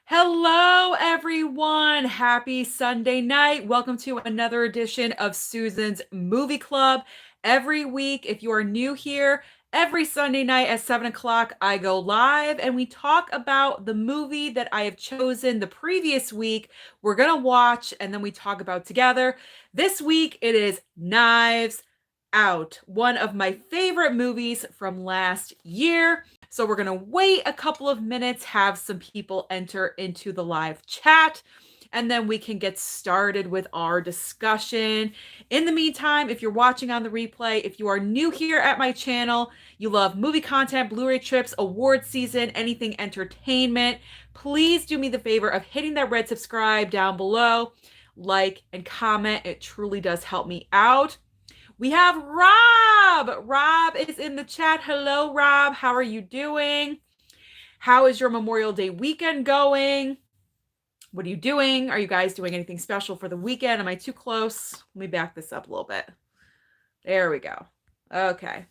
Hello, everyone. Happy Sunday night. Welcome to another edition of Susan's Movie Club. Every week, if you are new here, every Sunday night at 7 o'clock, I go live and we talk about the movie that I have chosen the previous week. We're going to watch and then we talk about together. This week, it is Knives Out, one of my favorite movies from last year. So we're going to wait a couple of minutes, have some people enter into the live chat, and then we can get started with our discussion. In the meantime, if you're watching on the replay, if you are new here at my channel, you love movie content, Blu-ray trips, award season, anything entertainment, please do me the favor of hitting that red subscribe down below, like and comment. It truly does help me out. We have Rob. Rob is in the chat. Hello, Rob. How are you doing? How is your Memorial Day weekend going? What are you doing? Are you guys doing anything special for the weekend? Am I too close? Let me back this up a little bit. There we go. Okay.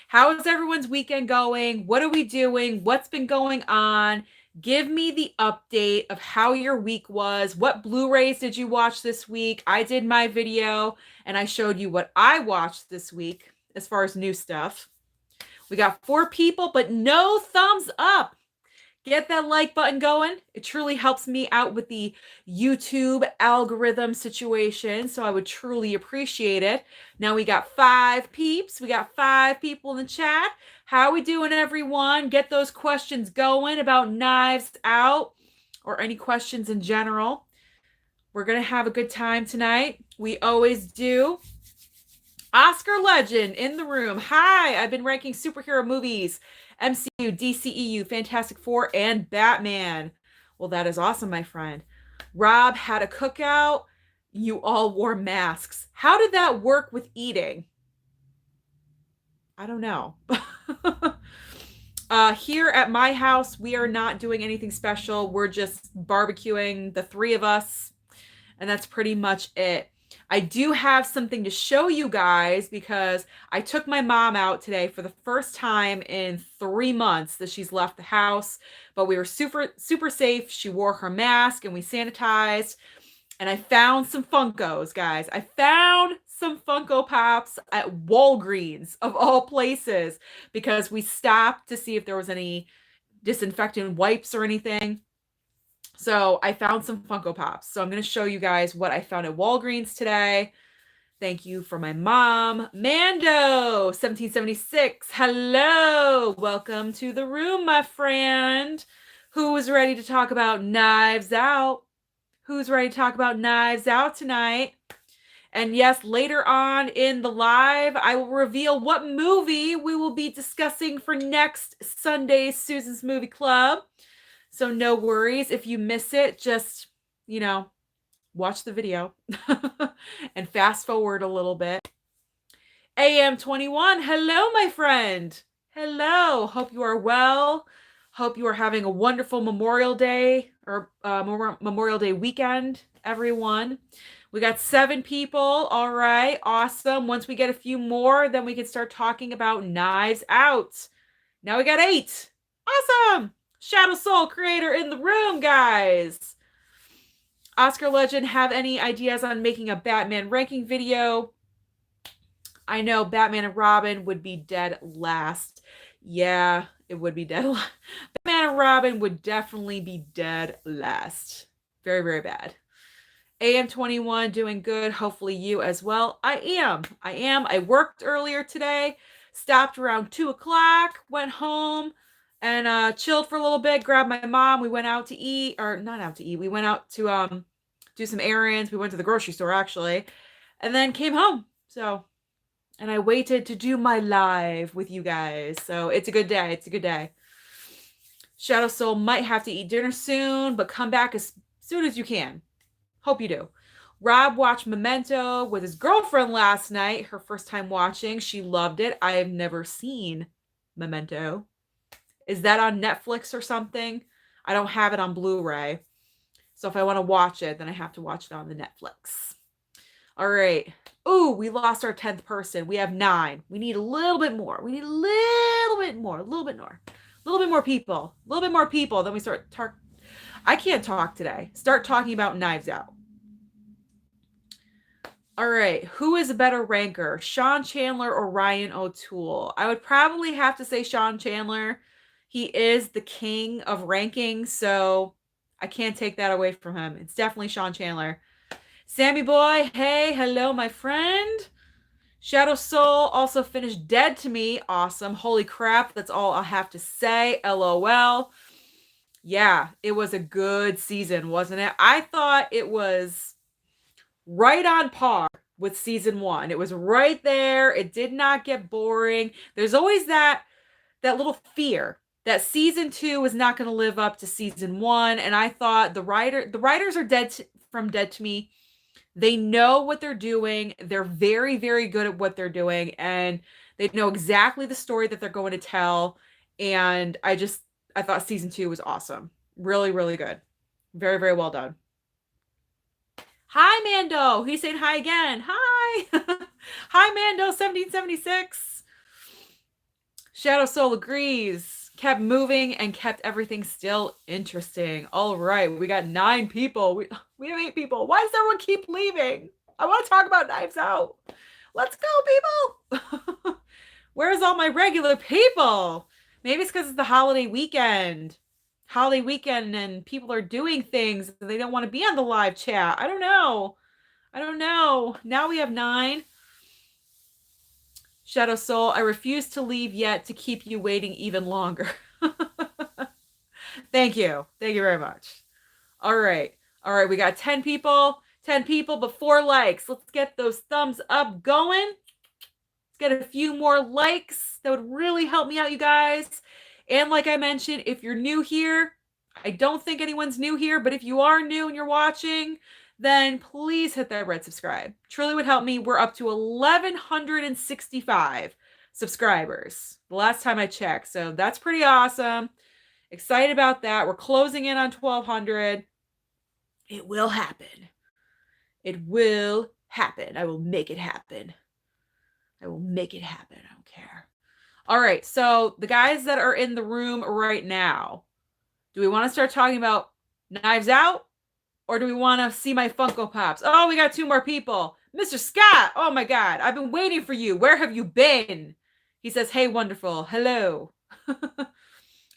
How is everyone's weekend going? What are we doing? What's been going on? Give me the update of how your week was. What Blu-rays did you watch this week? I did my video and I showed you what I watched this week as far as new stuff. We got 4 people, but no thumbs up. Get that like button going. It truly helps me out with the YouTube algorithm situation, so I would truly appreciate it. Now we got 5 peeps. We got 5 people in the chat. How are we doing, everyone? Get those questions going about Knives Out or any questions in general. We're going to have a good time tonight. We always do. Oscar Legend in the room. Hi, I've been ranking superhero movies. MCU, DCEU, Fantastic Four, and Batman. Well, that is awesome, my friend. Rob had a cookout. You all wore masks. How did that work with eating? I don't know. Here at my house, we are not doing anything special. We're just barbecuing, the 3 of us, and that's pretty much it. I do have something to show you guys because I took my mom out today for the first time in 3 months that she's left the house, but we were super safe. She wore her mask and we sanitized, and I found some Funkos, guys. I found some Funko Pops at Walgreens of all places because we stopped to see if there was any disinfectant wipes or anything. So I found some Funko Pops. So I'm going to show you guys what I found at Walgreens today. Thank you for my mom. Mando, 1776. Hello. Welcome to the room, my friend. Who's ready to talk about Knives Out? Who's ready to talk about Knives Out tonight? And yes, later on in the live, I will reveal what movie we will be discussing for next Sunday's Susan's Movie Club. So no worries if you miss it, just, watch the video and fast forward a little bit. AM21, hello, my friend. Hello. Hope you are well. Hope you are having a wonderful Memorial Day or Memorial Day weekend, everyone. We got 7 people. All right. Awesome. Once we get a few more, then we can start talking about Knives Out. Now we got 8. Awesome. Shadow Soul creator in the room, guys. Oscar Legend, have any ideas on making a Batman ranking video? I know Batman and Robin would be dead last. Yeah, it would be dead last. Batman and Robin would definitely be dead last. Very, very bad. AM21 doing good. Hopefully you as well. I am. I worked earlier today. Stopped around 2 o'clock. Went home. And chilled for a little bit, grabbed my mom. We went out to eat, or not out to eat. We went out to do some errands. We went to the grocery store, actually, and then came home. So, and I waited to do my live with you guys. So it's a good day. It's a good day. Shadow Soul might have to eat dinner soon, but come back as soon as you can. Hope you do. Rob watched Memento with his girlfriend last night. Her first time watching. She loved it. I have never seen Memento. Is that on Netflix or something? I don't have it on Blu-ray. So if I want to watch it, then I have to watch it on the Netflix. All right. Ooh, we lost our 10th person. We have 9. We need a little bit more. We need a little bit more. A little bit more people. A little bit more people. Then we start I can't talk today. Start talking about Knives Out. All right, who is a better ranker, Sean Chandler or Ryan O'Toole? I would probably have to say Sean Chandler. He is the king of ranking, so I can't take that away from him. It's definitely Sean Chandler. Sammy Boy, hey, hello, my friend. Shadow Soul also finished Dead to Me. Awesome. Holy crap, that's all I have to say. LOL. Yeah, it was a good season, wasn't it? I thought it was right on par with season 1. It was right there. It did not get boring. There's always that little fear that season 2 is not going to live up to season 1, and I thought the writers are from Dead to Me. They know what they're doing. They're very, very good at what they're doing, and they know exactly the story that they're going to tell. And I thought season 2 was awesome. Really, really good. Very, very well done. Hi, Mando. He's saying hi again. Hi. Hi, Mando 1776. Shadow Soul agrees. Kept moving and kept everything still interesting. All right, we got 9 people. We have 8 people. Why does everyone keep leaving? I want to talk about Knives Out. Let's go, people. Where's all my regular people? Maybe it's because it's the holiday weekend. Holiday weekend and people are doing things. They don't want to be on the live chat. I don't know. Now we have 9. Shadow Soul, I refuse to leave yet to keep you waiting even longer. Thank you. Thank you very much. All right. We got 10 people. 10 people, but 4 likes. Let's get those thumbs up going. Let's get a few more likes. That would really help me out, you guys. And like I mentioned, if you're new here, I don't think anyone's new here, but if you are new and you're watching, then please hit that red subscribe. Truly would help me. We're up to 1,165 subscribers the last time I checked. So that's pretty awesome. Excited about that. We're closing in on 1,200. It will happen. It will happen. I will make it happen. I will make it happen. I don't care. All right. So the guys that are in the room right now, do we want to start talking about Knives Out? Or do we want to see my Funko Pops? Oh, we got 2 more people. Mr. Scott. Oh my God. I've been waiting for you. Where have you been? He says, hey, wonderful. Hello.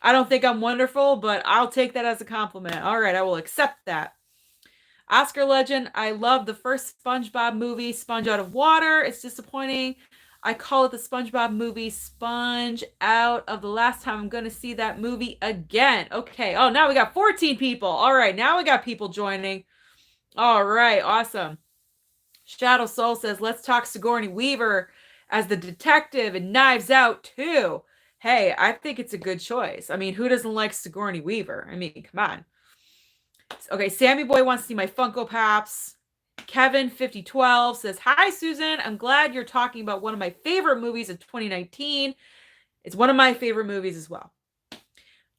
I don't think I'm wonderful, but I'll take that as a compliment. All right. I will accept that. Oscar Legend. I love the first SpongeBob movie, Sponge Out of Water. It's disappointing. I call it the SpongeBob movie, Sponge Out of the last time I'm going to see that movie again. Okay. Oh, now we got 14 people. All right. Now we got people joining. All right. Awesome. Shadow Soul says, let's talk Sigourney Weaver as the detective in Knives Out too. Hey, I think it's a good choice. I mean, who doesn't like Sigourney Weaver? I mean, come on. Okay. Sammy Boy wants to see my Funko Pops. Kevin 5012 says, hi, Susan. I'm glad you're talking about one of my favorite movies of 2019. It's one of my favorite movies as well.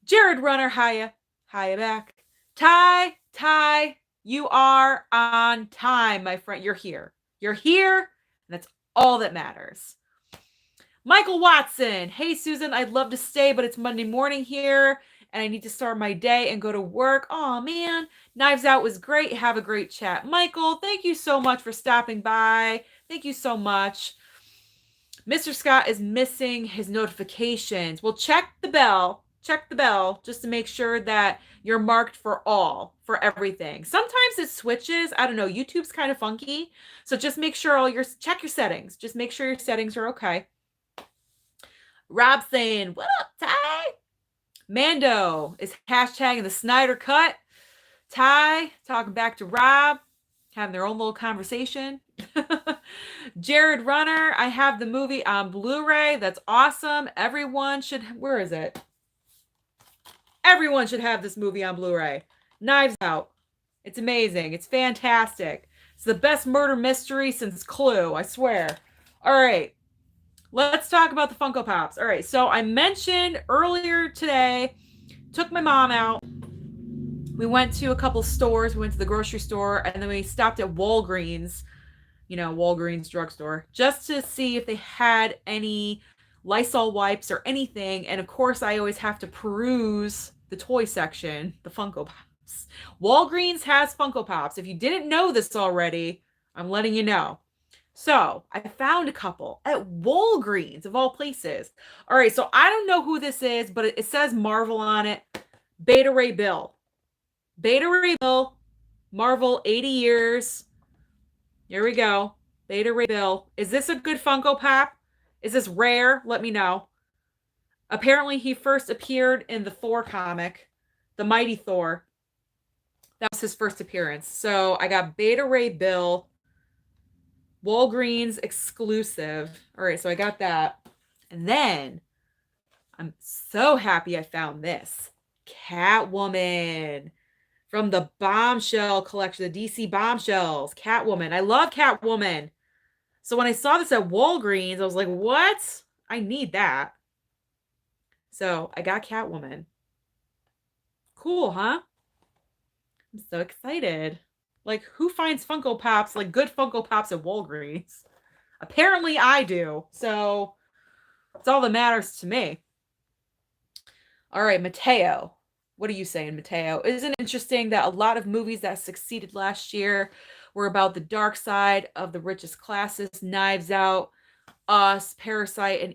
Jared Runner, hiya back. Ty, you are on time, my friend. You're here, and that's all that matters. Michael Watson, hey, Susan, I'd love to stay, but it's Monday morning here, and I need to start my day and go to work. Oh, man. Knives Out was great. Have a great chat. Michael, thank you so much for stopping by. Thank you so much. Mr. Scott is missing his notifications. Well, check the bell just to make sure that you're marked for for everything. Sometimes it switches. I don't know. YouTube's kind of funky. So just make sure check your settings. Just make sure your settings are okay. Rob saying, what up, Ty? Mando is hashtagging the Snyder Cut. Ty talking back to Rob, having their own little conversation. Jared Runner, I have the movie on Blu-ray. That's awesome. Everyone should, where is it? Everyone should have this movie on Blu-ray. Knives Out. It's amazing. It's fantastic. It's the best murder mystery since Clue, I swear. All right. Let's talk about the Funko Pops. All right. So I mentioned earlier today, took my mom out. We went to a couple stores. We went to the grocery store, and then we stopped at Walgreens, Walgreens drugstore, just to see if they had any Lysol wipes or anything. And of course, I always have to peruse the toy section, the Funko Walgreens has Funko Pops. If you didn't know this already, I'm letting you know. So I found a couple at Walgreens of all places. All right, so I don't know who this is, but it says Marvel on it. Beta Ray Bill. Beta Ray Bill, Marvel 80 years. Here we go. Beta Ray Bill. Is this a good Funko Pop? Is this rare? Let me know. Apparently, he first appeared in the Thor comic, the Mighty Thor. That was his first appearance. So I got Beta Ray Bill, Walgreens exclusive. All right, so I got that. And then I'm so happy I found this Catwoman from the Bombshell collection, the DC Bombshells. Catwoman. I love Catwoman. So when I saw this at Walgreens, I was like, what? I need that. So I got Catwoman. Cool, huh? I'm so excited. Like, who finds Funko Pops, like good Funko Pops at Walgreens? Apparently I do. So it's all that matters to me. All right, Mateo. What are you saying, Mateo? Isn't it interesting that a lot of movies that succeeded last year were about the dark side of the richest classes? Knives Out, Us, Parasite, and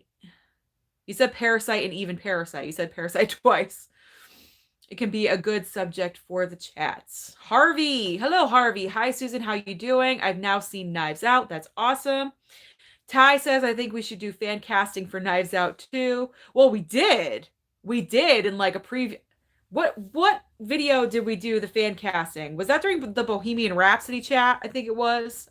you said Parasite and even Parasite. You said Parasite twice. It can be a good subject for the chats. Harvey. Hello, Harvey. Hi, Susan. How you doing? I've now seen Knives Out. That's awesome. Ty says, I think we should do fan casting for Knives Out too. Well, we did. We did in like a preview. What video did we do the fan casting? Was that during the Bohemian Rhapsody chat? I think it was.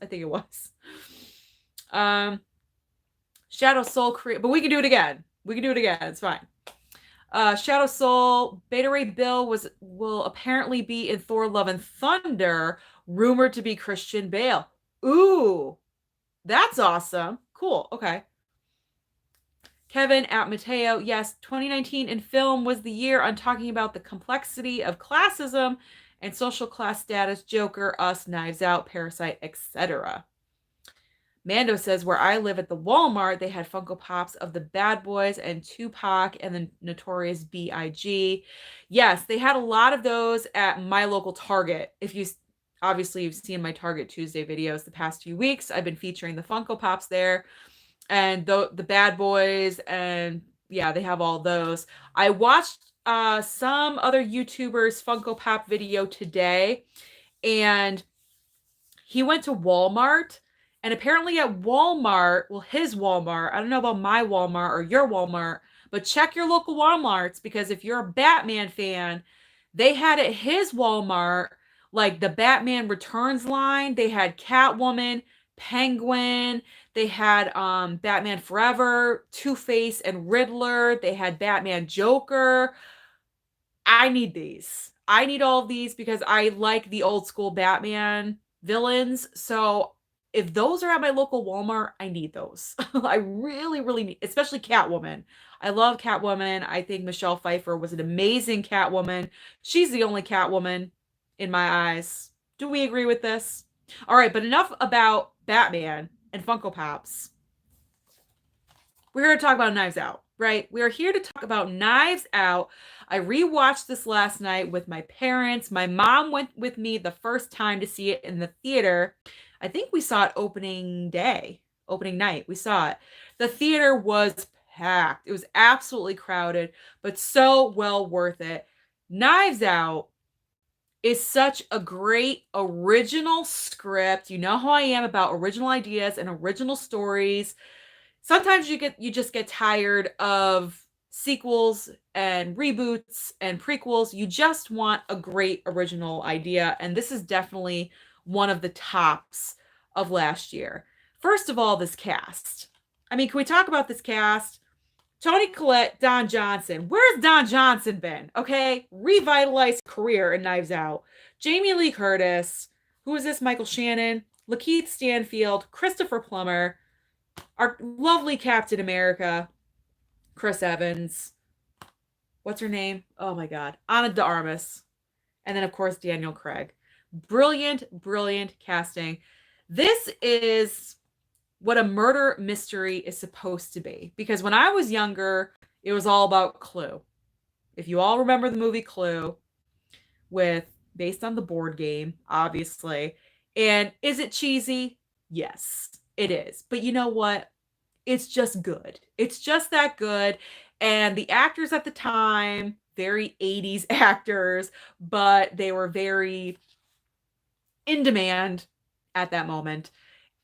Shadow Soul create, but we can do it again. It's fine. Shadow Soul, Beta Ray Bill will apparently be in Thor Love and Thunder, rumored to be Christian Bale. Ooh, that's awesome. Cool. Okay. Kevin at Mateo, yes, 2019 in film was the year on talking about the complexity of classism and social class status, Joker, Us, Knives Out, Parasite, etc. Mando says, where I live at the Walmart, they had Funko Pops of the Bad Boys and Tupac and the Notorious B.I.G. Yes, they had a lot of those at my local Target. If you obviously you've seen my Target Tuesday videos the past few weeks, I've been featuring the Funko Pops there and the Bad Boys, and yeah, they have all those. I watched some other YouTubers Funko Pop video today, and he went to Walmart. And apparently at Walmart, well, his Walmart, I don't know about my Walmart or your Walmart, but check your local Walmarts, because if you're a Batman fan, they had at his Walmart, like the Batman Returns line, they had Catwoman, Penguin, they had Batman Forever, Two-Face and Riddler, they had Batman Joker. I need these. I need all of these because I like the old school Batman villains. So if those are at my local Walmart, I need those. I really, really need, especially Catwoman. I love Catwoman. I think Michelle Pfeiffer was an amazing Catwoman. She's the only Catwoman in my eyes. Do we agree with this? All right, but enough about Batman and Funko Pops. We're here to talk about Knives Out, right? We are here to talk about Knives Out. I rewatched this last night with my parents. My mom went with me the first time to see it in the theater. I think we saw it opening night. We saw it. The theater was packed. It was absolutely crowded, but so well worth it. Knives Out is such a great original script. You know how I am about original ideas and original stories. Sometimes you just get tired of sequels and reboots and prequels. You just want a great original idea, and this is definitely one of the tops of last year. First of all, this cast. I mean, can we talk about this cast? Toni Collette, Don Johnson. Where's Don Johnson been? Okay, revitalized career in Knives Out. Jamie Lee Curtis. Who is this? Michael Shannon. Lakeith Stanfield. Christopher Plummer. Our lovely Captain America. Chris Evans. What's her name? Oh my God. Ana de Armas. And then, of course, Daniel Craig. Brilliant, brilliant casting. This is what a murder mystery is supposed to be. Because when I was younger, it was all about Clue. If you all remember the movie Clue with based on the board game, obviously. And is it cheesy? Yes, it is. But you know what? It's just good. It's just that good. And the actors at the time, very 80s actors, but they were very in demand at that moment.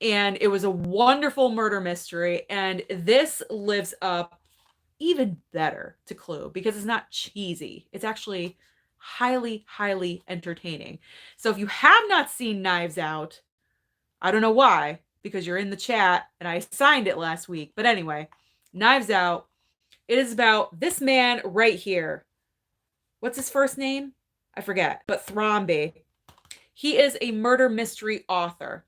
And it was a wonderful murder mystery. And this lives up even better to Clue because it's not cheesy. It's actually highly, highly entertaining. So if you have not seen Knives Out, I don't know why, because you're in the chat and I signed it last week. But anyway, Knives Out, it is about this man right here. What's his first name? I forget, but Thrombey. He is a murder mystery author,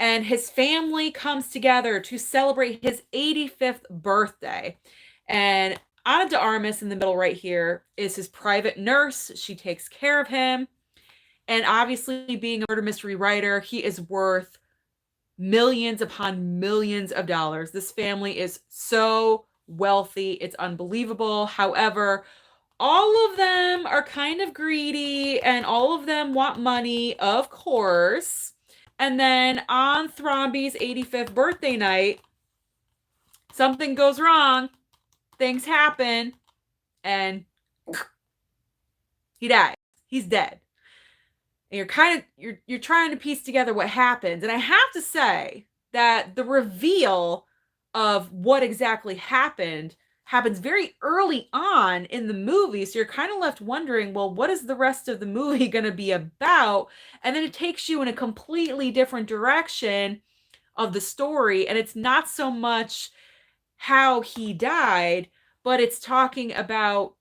and his family comes together to celebrate his 85th birthday. And Ana de Armas in the middle right here is his private nurse. She takes care of him. And obviously, being a murder mystery writer, he is worth millions upon millions of dollars. This family is so wealthy. It's unbelievable. However, all of them are kind of greedy and all of them want money, of course. And then on Thrombey's 85th birthday night, something goes wrong, things happen, and he dies. He's dead. And you're trying to piece together what happens. And I have to say that the reveal of what exactly happened happens very early on in the movie. So you're kind of left wondering, well, what is the rest of the movie going to be about? And then it takes you in a completely different direction of the story. And it's not so much how he died, but it's talking about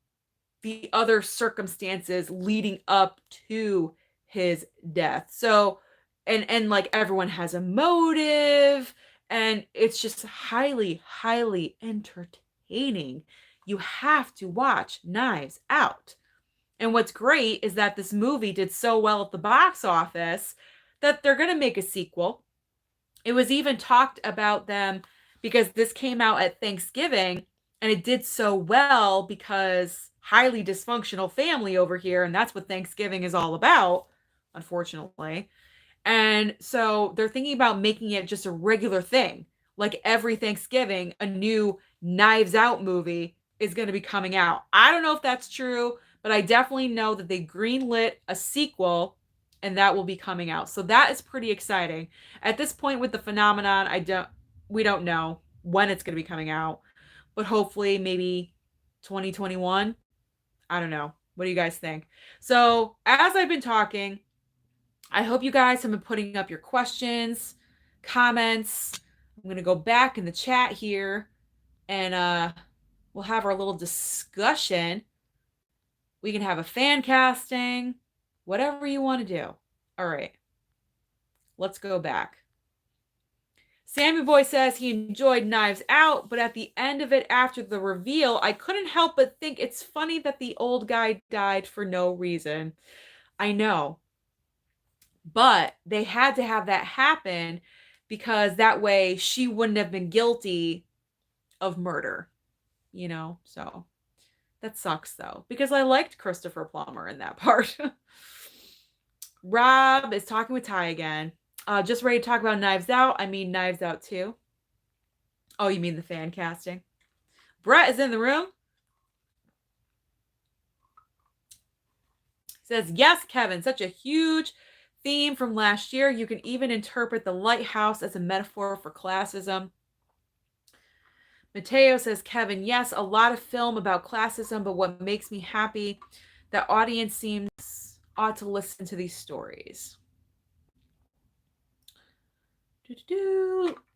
the other circumstances leading up to his death. So, and like everyone has a motive, and it's just highly, highly entertaining. You have to watch Knives Out. And what's great is that this movie did so well at the box office that they're going to make a sequel. It was even talked about them because this came out at Thanksgiving and it did so well because highly dysfunctional family over here, and that's what Thanksgiving is all about, unfortunately. And so they're thinking about making it just a regular thing. Like every Thanksgiving, a new Knives Out movie is going to be coming out. I don't know if that's true, but I definitely know that they greenlit a sequel and that will be coming out. So that is pretty exciting. At this point with the phenomenon, we don't know when it's going to be coming out, but hopefully maybe 2021. I don't know. What do you guys think? So, as I've been talking, I hope you guys have been putting up your questions, comments. I'm going to go back in the chat here and we'll have our little discussion. We can have a fan casting, whatever you want to do. All right. Let's go back. Sammy Boy says he enjoyed Knives Out, but at the end of it, after the reveal, I couldn't help but think it's funny that the old guy died for no reason. I know. But they had to have that happen because that way she wouldn't have been guilty of murder, you know? So that sucks though, because I liked Christopher Plummer in that part. Rob is talking with Ty again. Just ready to talk about Knives Out. I mean Knives Out 2. Oh, you mean the fan casting? Brett is in the room. Says, yes, Kevin, such a huge theme from last year. You can even interpret the lighthouse as a metaphor for classism. Mateo says, Kevin, yes, a lot of film about classism, but what makes me happy, the audience seems ought to listen to these stories.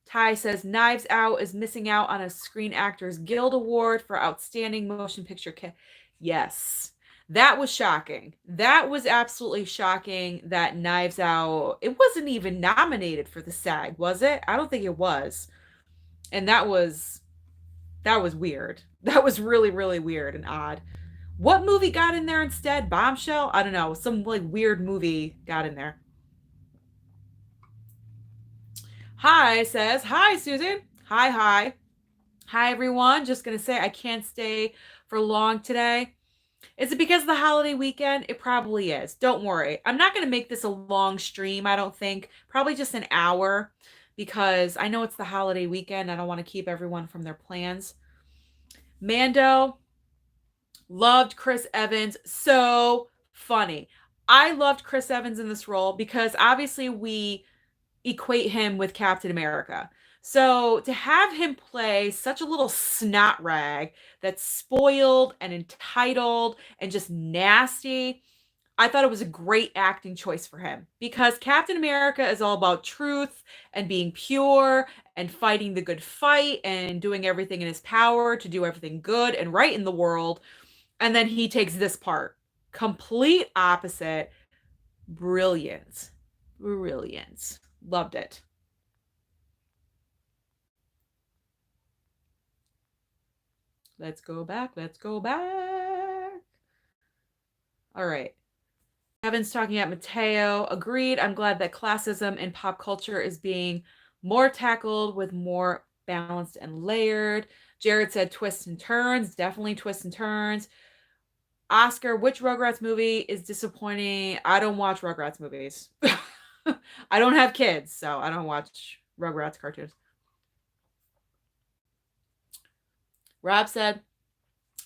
Ty says, Knives Out is missing out on a Screen Actors Guild Award for Outstanding Motion Picture. Yes. That was shocking. That was absolutely shocking that Knives Out, it wasn't even nominated for the SAG, was it? I don't think it was. And that was weird. That was really, really weird and odd. What movie got in there instead? Bombshell? I don't know. Some like weird movie got in there. Hi says, hi, Susan. Hi, hi. Hi, everyone. Just going to say I can't stay for long today. Is it because of the holiday weekend? It probably is. Don't worry. I'm not going to make this a long stream, I don't think. Probably just an hour because I know it's the holiday weekend. I don't want to keep everyone from their plans. Mando, loved Chris Evans. So funny. I loved Chris Evans in this role because obviously we equate him with Captain America. So to have him play such a little snot rag that's spoiled and entitled and just nasty, I thought it was a great acting choice for him because Captain America is all about truth and being pure and fighting the good fight and doing everything in his power to do everything good and right in the world. And then he takes this part, complete opposite. Brilliant. Brilliant. Loved it. Let's go back. Let's go back. All right. Kevin's talking about Mateo. Agreed. I'm glad that classism in pop culture is being more tackled with more balanced and layered. Jared said twists and turns. Definitely twists and turns. Oscar, which Rugrats movie is disappointing? I don't watch Rugrats movies. I don't have kids, so I don't watch Rugrats cartoons. Rob said,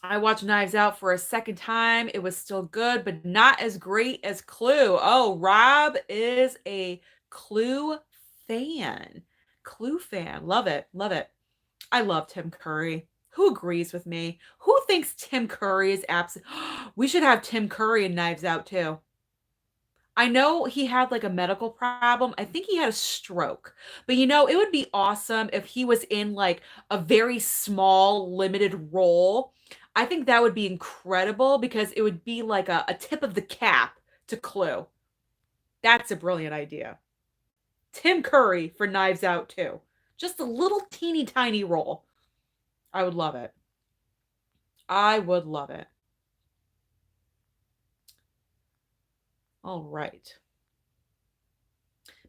I watched Knives Out for a second time. It was still good, but not as great as Clue. Oh, Rob is a Clue fan. Clue fan. Love it. Love it. I love Tim Curry. Who agrees with me? Who thinks Tim Curry is absolute? We should have Tim Curry in Knives Out too. I know he had like a medical problem. I think he had a stroke. But it would be awesome if he was in like a very small, limited role. I think that would be incredible because it would be like a tip of the cap to Clue. That's a brilliant idea. Tim Curry for Knives Out too. Just a little teeny tiny role. I would love it. I would love it. All right.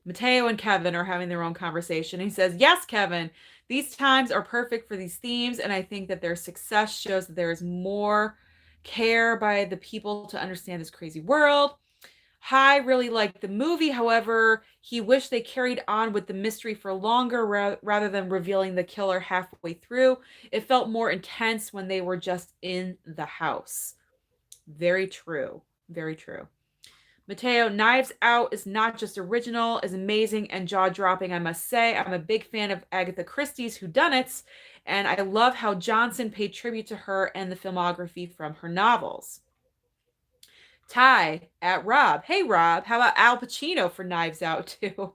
Mateo and Kevin are having their own conversation. He says, yes, Kevin, these times are perfect for these themes, and I think that their success shows that there is more care by the people to understand this crazy world. Hi really liked the movie. However, he wished they carried on with the mystery for longer rather than revealing the killer halfway through. It felt more intense when they were just in the house. Very true. Very true. Mateo, Knives Out is not just original, is amazing and jaw-dropping, I must say. I'm a big fan of Agatha Christie's whodunits, and I love how Johnson paid tribute to her and the filmography from her novels. Ty at Rob. Hey, Rob, how about Al Pacino for Knives Out, too?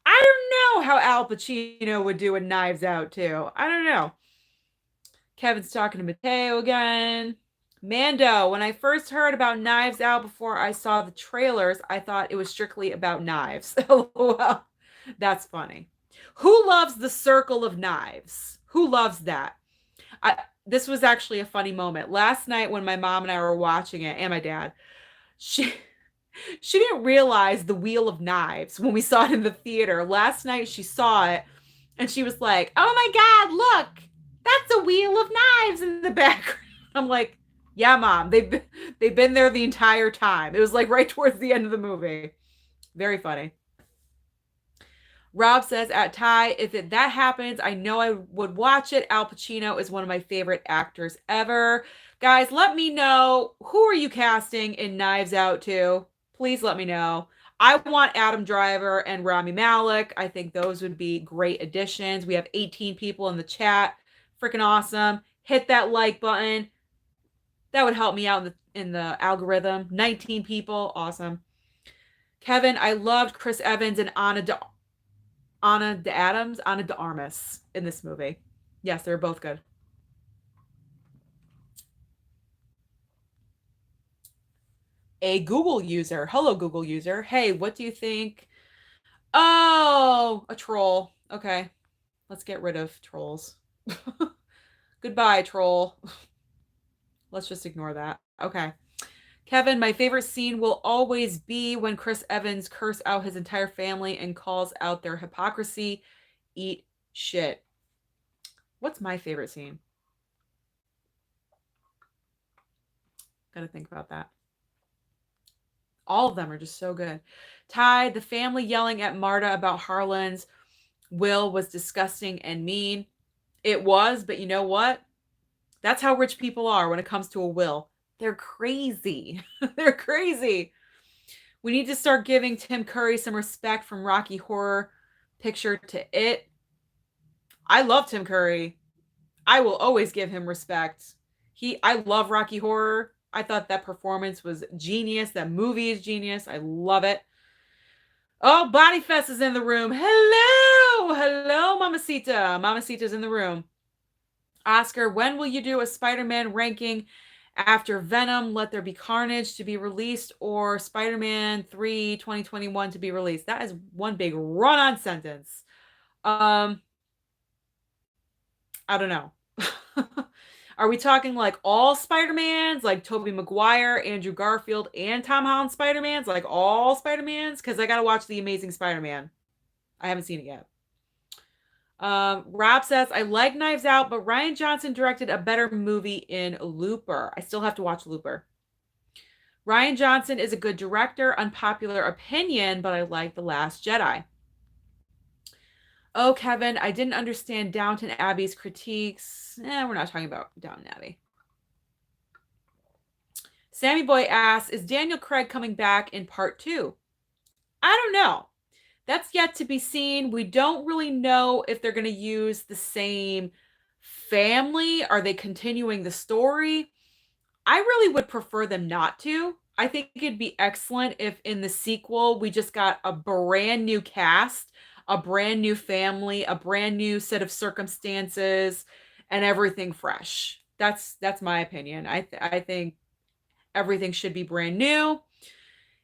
I don't know how Al Pacino would do a Knives Out, too. I don't know. Kevin's talking to Mateo again. Mando, when I first heard about Knives Out before I saw the trailers, I thought it was strictly about knives. Well, that's funny. Who loves the circle of knives? Who loves that? This was actually a funny moment. Last night when my mom and I were watching it, and my dad, she she didn't realize the wheel of knives when we saw it in the theater. Last night she saw it and she was like, "Oh my God, look, that's a wheel of knives in the background." I'm like, "Yeah, Mom, they've been there the entire time." It was like right towards the end of the movie. Very funny. Rob says at Ty, that happens, I know I would watch it. Al Pacino is one of my favorite actors ever. Guys, let me know, who are you casting in Knives Out 2? Please let me know. I want Adam Driver and Rami Malek. I think those would be great additions. We have 18 people in the chat. Freaking awesome. Hit that like button. That would help me out in the algorithm. 19 people. Awesome. Kevin, I loved Chris Evans and Ana de Armas in this movie. Yes, they're both good. A Google user. Hello, Google user. Hey, what do you think? Oh, a troll. Okay. Let's get rid of trolls. Goodbye, troll. Let's just ignore that. Okay. Kevin, my favorite scene will always be when Chris Evans curses out his entire family and calls out their hypocrisy. Eat shit. What's my favorite scene? Gotta think about that. All of them are just so good. Ty, the family yelling at Marta about Harlan's will was disgusting and mean. It was, but you know what? That's how rich people are when it comes to a will. They're crazy. They're crazy. We need to start giving Tim Curry some respect from Rocky Horror Picture to It. I love Tim Curry. I will always give him respect. I love Rocky Horror. I thought that performance was genius. That movie is genius. I love it. Oh, Bodyfest is in the room. Hello. Hello, Mamacita. Mamacita's in the room. Oscar, when will you do a Spider-Man ranking after Venom, Let There Be Carnage to be released, or Spider-Man 3 2021 to be released? That is one big run-on sentence. I don't know. Are we talking like all Spider-Mans, like Tobey Maguire, Andrew Garfield, and Tom Holland Spider-Mans, like all Spider-Mans? Because I gotta watch The Amazing Spider-Man. I haven't seen it yet. Rob says, I like Knives Out, but Rian Johnson directed a better movie in Looper. I still have to watch Looper. Rian Johnson is a good director, unpopular opinion, but I like The Last Jedi. Oh, Kevin, I didn't understand Downton Abbey's critiques. We're not talking about Downton Abbey. Sammy Boy asks, is Daniel Craig coming back in part 2? I don't know. That's yet to be seen. We don't really know if they're going to use the same family. Are they continuing the story? I really would prefer them not to. I think it'd be excellent if in the sequel we just got a brand new cast, a brand new family, a brand new set of circumstances, and everything fresh. That's my opinion. I think everything should be brand new.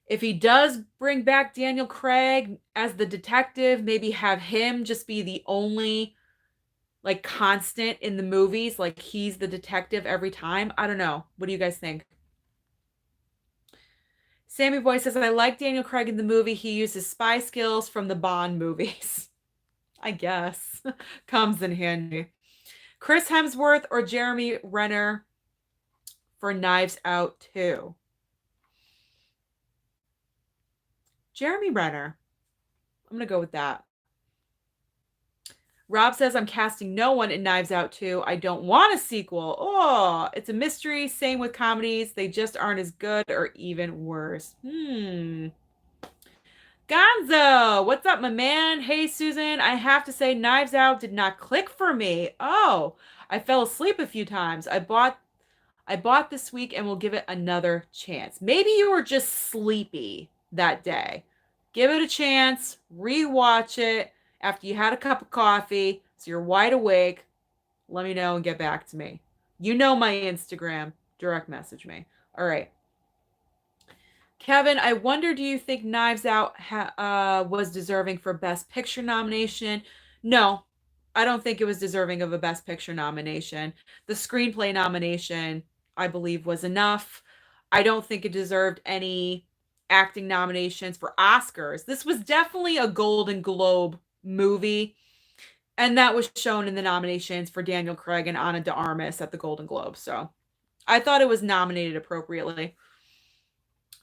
If he does bring back Daniel Craig as the detective, maybe have him just be the only like constant in the movies, like he's the detective every time. I don't know. What do you guys think? Sammy Boy says, I like Daniel Craig in the movie. He uses spy skills from the Bond movies. I guess. Comes in handy. Chris Hemsworth or Jeremy Renner for Knives Out 2? Jeremy Renner. I'm going to go with that. Rob says, I'm casting no one in Knives Out 2. I don't want a sequel. Oh, it's a mystery. Same with comedies. They just aren't as good or even worse. Gonzo, what's up, my man? Hey, Susan, I have to say Knives Out did not click for me. Oh, I fell asleep a few times. I bought this week and will give it another chance. Maybe you were just sleepy that day. Give it a chance. Rewatch it after you had a cup of coffee so you're wide awake. Let me know and get back to me. You know my Instagram. Direct message me. All right. Kevin, I wonder, do you think Knives Out was deserving for Best Picture nomination? No, I don't think it was deserving of a Best Picture nomination. The screenplay nomination, I believe, was enough. I don't think it deserved any acting nominations for Oscars. This was definitely a Golden Globe movie, and that was shown in the nominations for Daniel Craig and Ana de Armas at the Golden Globe. So I thought it was nominated appropriately.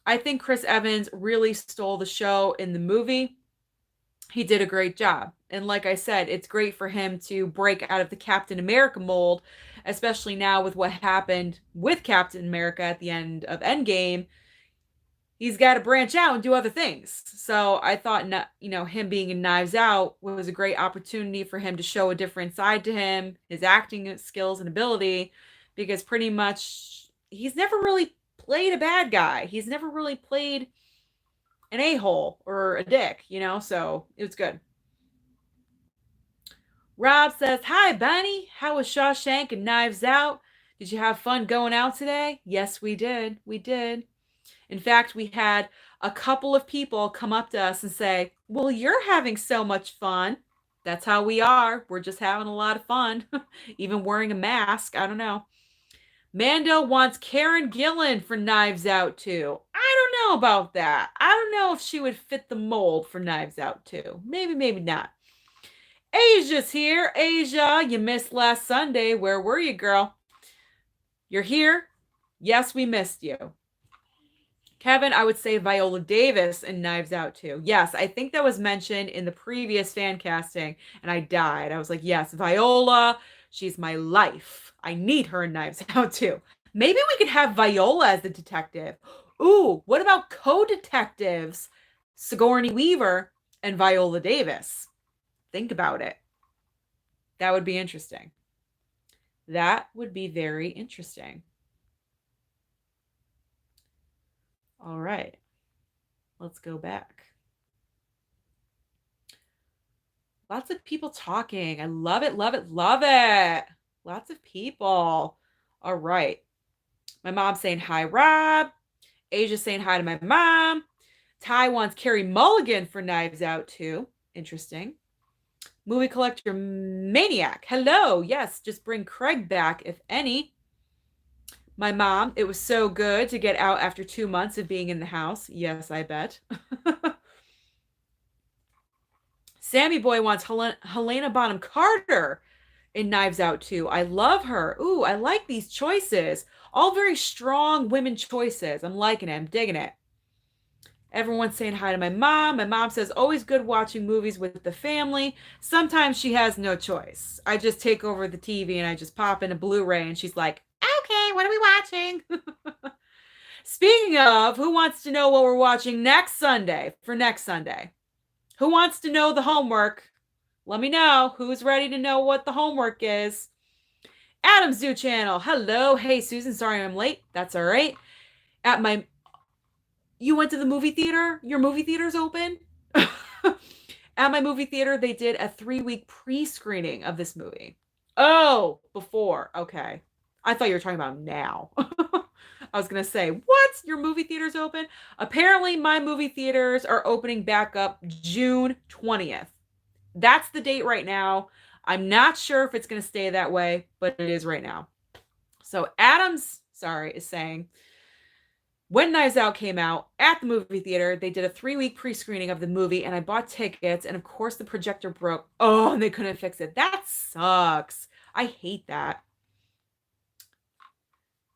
I think Chris Evans really stole the show in the movie. He did a great job. And like I said, it's great for him to break out of the Captain America mold, especially now with what happened with Captain America at the end of Endgame. He's got to branch out and do other things. So I thought, him being in Knives Out was a great opportunity for him to show a different side to him, his acting skills and ability, because pretty much he's never really played a bad guy. He's never really played an a-hole or a dick, so it was good. Rob says, hi, Bunny. How was Shawshank and Knives Out? Did you have fun going out today? Yes, we did. We did. In fact, we had a couple of people come up to us and say, well, you're having so much fun. That's how we are. We're just having a lot of fun. Even wearing a mask. I don't know. Mando wants Karen Gillan for Knives Out 2. I don't know about that. I don't know if she would fit the mold for Knives Out 2. Maybe, maybe not. Asia's here. Asia, you missed last Sunday. Where were you, girl? You're here. Yes, we missed you. Kevin, I would say Viola Davis in Knives Out too. Yes, I think that was mentioned in the previous fan casting, and I died. I was like, yes, Viola, she's my life. I need her in Knives Out too. Maybe we could have Viola as the detective. Ooh, what about co-detectives? Sigourney Weaver and Viola Davis. Think about it. That would be interesting. That would be very interesting. All right, let's go back. Lots of people talking. I love it, love it, love it. Lots of people. All right. My mom's saying hi, Rob. Asia's saying hi to my mom. Ty wants Carrie Mulligan for Knives Out too. Interesting. Movie collector maniac. Hello. Yes, just bring Craig back, if any. My mom, it was so good to get out after 2 months of being in the house. Yes, I bet. Sammy Boy wants Helena Bonham Carter in Knives Out too. I love her. Ooh, I like these choices. All very strong women choices. I'm liking it. I'm digging it. Everyone's saying hi to my mom. My mom says, always good watching movies with the family. Sometimes she has no choice. I just take over the TV and I just pop in a Blu-ray and she's like, okay, what are we watching? Speaking of, who wants to know what we're watching next Sunday for next Sunday? Who wants to know the homework? Let me know. Who's ready to know what the homework is? Adam Zoo channel. Hello. Hey, Susan. Sorry I'm late. That's all right. At my, you went to the movie theater? Your movie theater's open? At my movie theater, they did a 3-week pre-screening of this movie. Oh, before. Okay. I thought you were talking about now. I was going to say, what? Your movie theater's open? Apparently, my movie theaters are opening back up June 20th. That's the date right now. I'm not sure if it's going to stay that way, but it is right now. So Adams, sorry, is saying when Knives Out came out at the movie theater, they did a 3-week pre-screening of the movie, and I bought tickets, and of course the projector broke. Oh, and they couldn't fix it. That sucks. I hate that.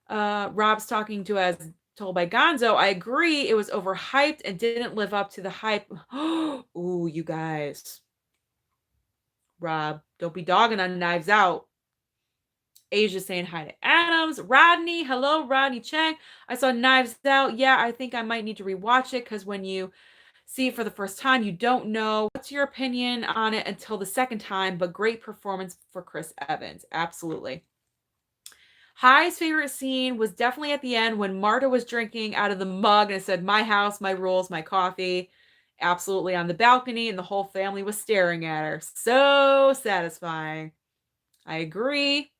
Rob's talking to us, told by Gonzo. I agree. It was overhyped and didn't live up to the hype. Ooh, you guys. Rob, don't be dogging on Knives Out. Asia saying hi to Adams. Rodney, hello, Rodney Chang. I saw Knives Out. Yeah, I think I might need to rewatch it because when you see it for the first time, you don't know. What's your opinion on it until the second time? But great performance for Chris Evans. Absolutely. High's favorite scene was definitely at the end when Marta was drinking out of the mug and it said, my house, my rules, my coffee. Absolutely on the balcony, and the whole family was staring at her. So satisfying. I agree.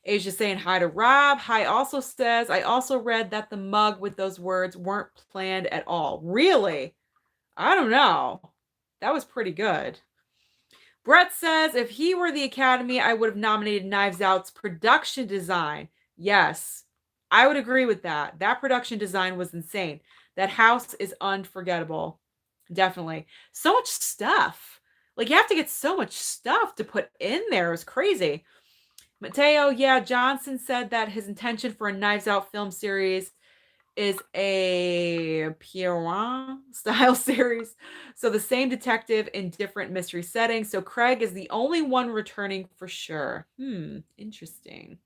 Asia saying hi to Rob. Hi also says, I also read that the mug with those words weren't planned at all. Really? I don't know. That was pretty good. Brett says, if he were the Academy, I would have nominated Knives Out's production design. Yes, I would agree with that. That production design was insane. That house is unforgettable. Definitely. So much stuff. Like, you have to get so much stuff to put in there. It was crazy. Mateo, yeah, Johnson said that his intention for a Knives Out film series is a Pierrot style series. So the same detective in different mystery settings. So Craig is the only one returning for sure. Interesting.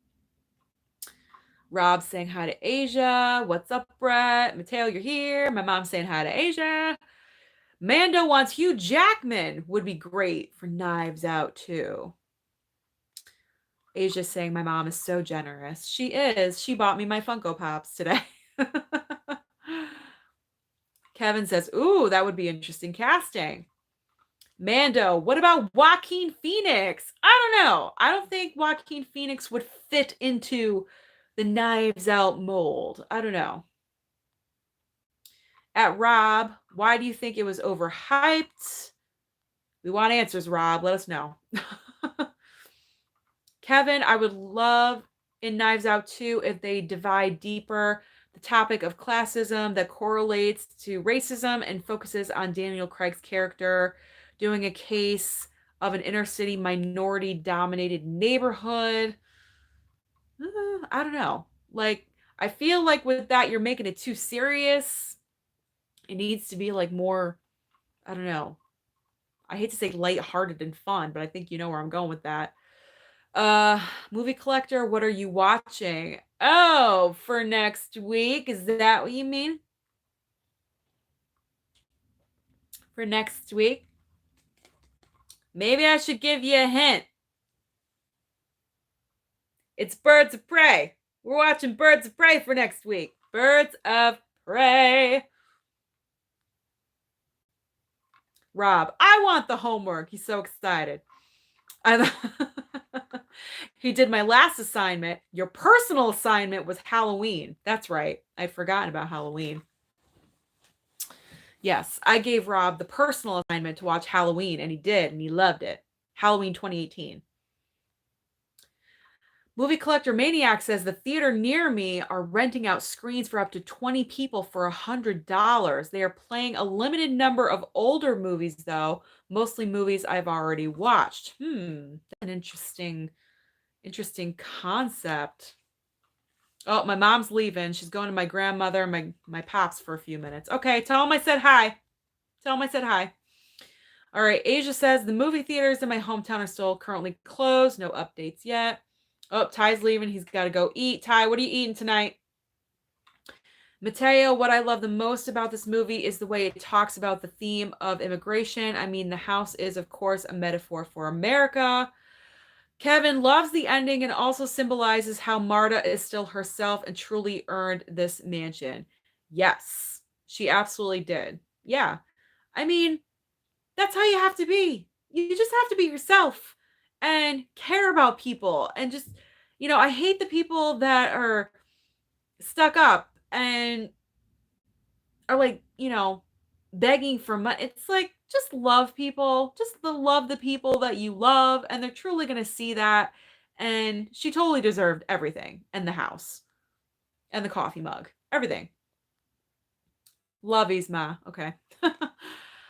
Rob saying hi to Asia. What's up, Brett? Mateo, you're here. My mom's saying hi to Asia. Mando wants Hugh Jackman. Would be great for Knives Out too. Asia saying my mom is so generous. She is. She bought me my Funko Pops today. Kevin says, ooh, that would be interesting casting. Mando, what about Joaquin Phoenix? I don't know. I don't think Joaquin Phoenix would fit into the Knives Out mold. I don't know. At Rob, why do you think it was overhyped? We want answers, Rob. Let us know. Kevin, I would love in Knives Out too if they divide deeper the topic of classism that correlates to racism and focuses on Daniel Craig's character doing a case of an inner city minority dominated neighborhood. I don't know. Like, I feel like with that, you're making it too serious. It needs to be like more, I don't know. I hate to say lighthearted and fun, but I think you know where I'm going with that. Uh, Movie collector, what are you watching? Oh, for next week. Is that what you mean? For next week? Maybe I should give you a hint. It's Birds of Prey. We're watching Birds of Prey for next week. Birds of Prey. Rob, I want the homework. He's so excited. He did my last assignment. Your personal assignment was Halloween. That's right. I'd forgotten about Halloween. Yes, I gave Rob the personal assignment to watch Halloween, and he did, and he loved it. Halloween 2018. Movie Collector Maniac says the theater near me are renting out screens for up to 20 people for $100. They are playing a limited number of older movies, though, mostly movies I've already watched. An interesting concept. Oh, my mom's leaving. She's going to my grandmother and my pops for a few minutes. Okay, tell them I said hi. Tell them I said hi. All right, Asia says the movie theaters in my hometown are still currently closed. No updates yet. Oh, Ty's leaving. He's got to go eat. Ty, what are you eating tonight? Mateo, what I love the most about this movie is the way it talks about the theme of immigration. I mean, the house is, of course, a metaphor for America. Kevin loves the ending and also symbolizes how Marta is still herself and truly earned this mansion. Yes, she absolutely did. Yeah. I mean, that's how you have to be. You just have to be yourself and care about people. And just, I hate the people that are stuck up and are like, begging for money. It's like, just love people. Just love the people that you love. And they're truly going to see that. And she totally deserved everything. And the house. And the coffee mug. Everything. Love Isma. Okay.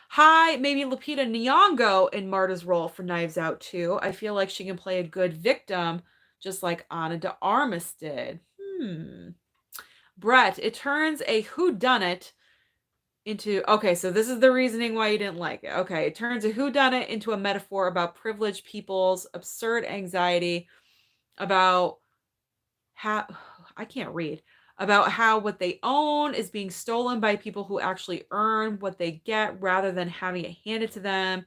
Hi, maybe Lupita Nyong'o in Marta's role for Knives Out too. I feel like she can play a good victim, just like Ana de Armas did. Brett, it turns a whodunit into... Okay, so this is the reasoning why you didn't like it. Okay, it turns a whodunit into a metaphor about privileged people's absurd anxiety about how... I can't read. About how what they own is being stolen by people who actually earn what they get rather than having it handed to them.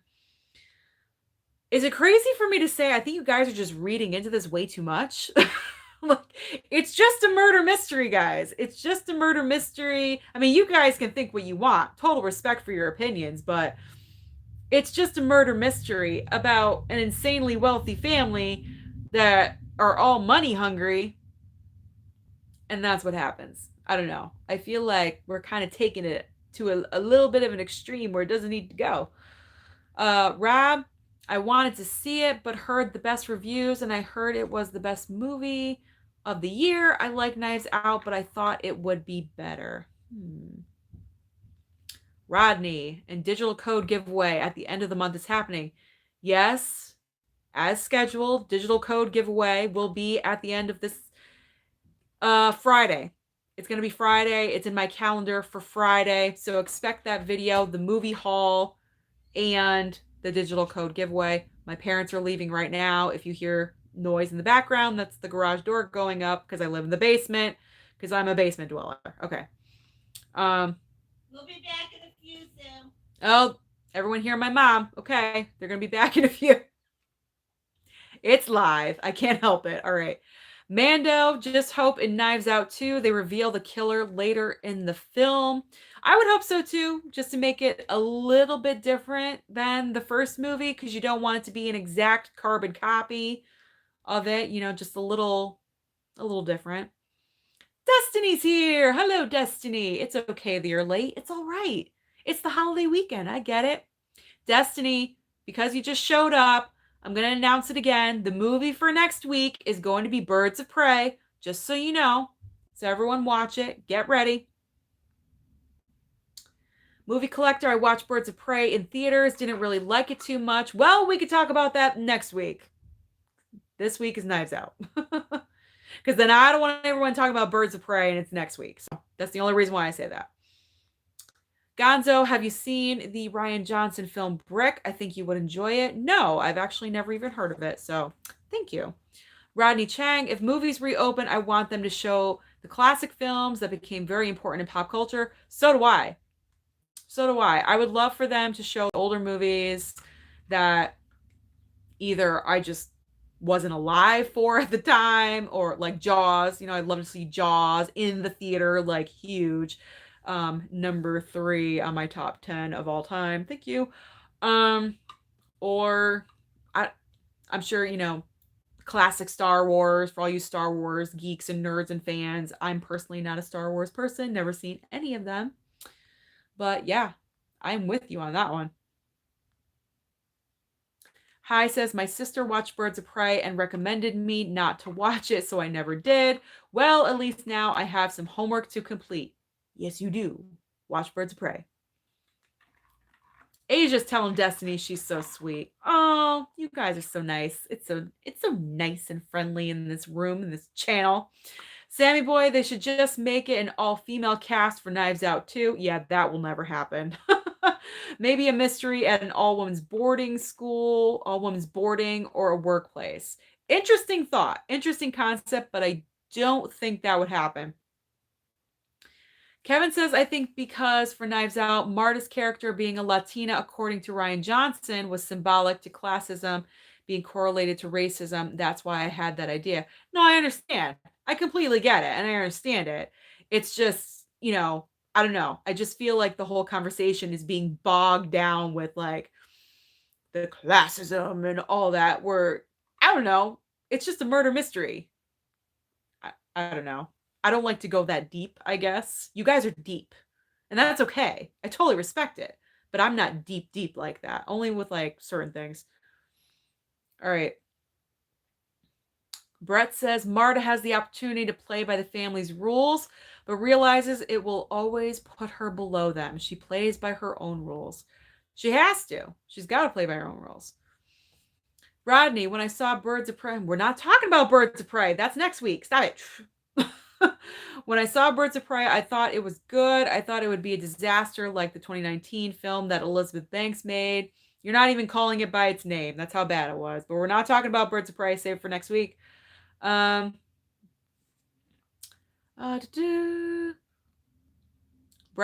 Is it crazy for me to say I think you guys are just reading into this way too much? Look, it's just a murder mystery, guys. It's just a murder mystery. I mean, you guys can think what you want. Total respect for your opinions, but it's just a murder mystery about an insanely wealthy family that are all money hungry. And that's what happens. I don't know. I feel like we're kind of taking it to a little bit of an extreme where it doesn't need to go. Rob, I wanted to see it, but heard the best reviews, and I heard it was the best movie of the year. I like Knives Out, but I thought it would be better. Rodney, and digital code giveaway at the end of the month is happening. Yes, as scheduled, digital code giveaway will be at the end of this Friday. It's going to be Friday. It's in my calendar for Friday. So expect that video, the movie haul, and the digital code giveaway. My parents are leaving right now. If you hear noise in the background, that's the garage door going up because I live in the basement because I'm a basement dweller. Okay. We'll be back in a few, Sue. Oh, everyone hear my mom. Okay. They're going to be back in a few. It's live. I can't help it. All right. Mando, just hope in Knives Out 2 they reveal the killer later in the film. I would hope so too, just to make it a little bit different than the first movie, because you don't want it to be an exact carbon copy of it, just a little different. Destiny's here. Hello, Destiny. It's okay that you're late. It's all right. It's the holiday weekend. I get it. Destiny, because you just showed up, I'm going to announce it again. The movie for next week is going to be Birds of Prey, just so you know. So everyone watch it. Get ready. Movie collector, I watched Birds of Prey in theaters. Didn't really like it too much. Well, we could talk about that next week. This week is Knives Out. Because then I don't want everyone talking about Birds of Prey and it's next week. So that's the only reason why I say that. Gonzo, have you seen the Rian Johnson film Brick? I think you would enjoy it. No, I've actually never even heard of it. So thank you. Rodney Chang, if movies reopen, I want them to show the classic films that became very important in pop culture. So do I. So do I. I would love for them to show older movies that either I just wasn't alive for at the time, or like Jaws. I'd love to see Jaws in the theater, like huge. Number 3 on my top 10 of all time. Thank you. Or I, I'm sure, classic Star Wars for all you Star Wars geeks and nerds and fans. I'm personally not a Star Wars person, never seen any of them. But yeah, I'm with you on that one. Hi says, my sister watched Birds of Prey and recommended me not to watch it, so I never did. Well, at least now I have some homework to complete. Yes, you do. Watch Birds of Prey. Asia's telling Destiny she's so sweet. Oh, you guys are so nice. It's so nice and friendly in this room, in this channel. Sammy Boy, they should just make it an all-female cast for Knives Out too. Yeah, that will never happen. Maybe a mystery at an all-women's boarding school, all-women's boarding, or a workplace. Interesting thought, interesting concept, but I don't think that would happen. Kevin says, I think because for Knives Out, Marta's character being a Latina, according to Rian Johnson, was symbolic to classism being correlated to racism. That's why I had that idea. No, I understand. I completely get it and I understand it. It's just, I don't know. I just feel like the whole conversation is being bogged down with like the classism and all that, where I don't know. It's just a murder mystery. I don't know. I don't like to go that deep, I guess. You guys are deep. And that's okay. I totally respect it. But I'm not deep, deep like that. Only with like certain things. All right. Brett says Marta has the opportunity to play by the family's rules, but realizes it will always put her below them. She plays by her own rules. She has to. She's got to play by her own rules. Rodney, when I saw Birds of Prey, we're not talking about Birds of Prey. That's next week. Stop it. When I saw Birds of Prey, I thought it was good. I thought it would be a disaster like the 2019 film that Elizabeth Banks made. You're not even calling it by its name. That's how bad it was. But we're not talking about Birds of Prey. Save it for next week. Brett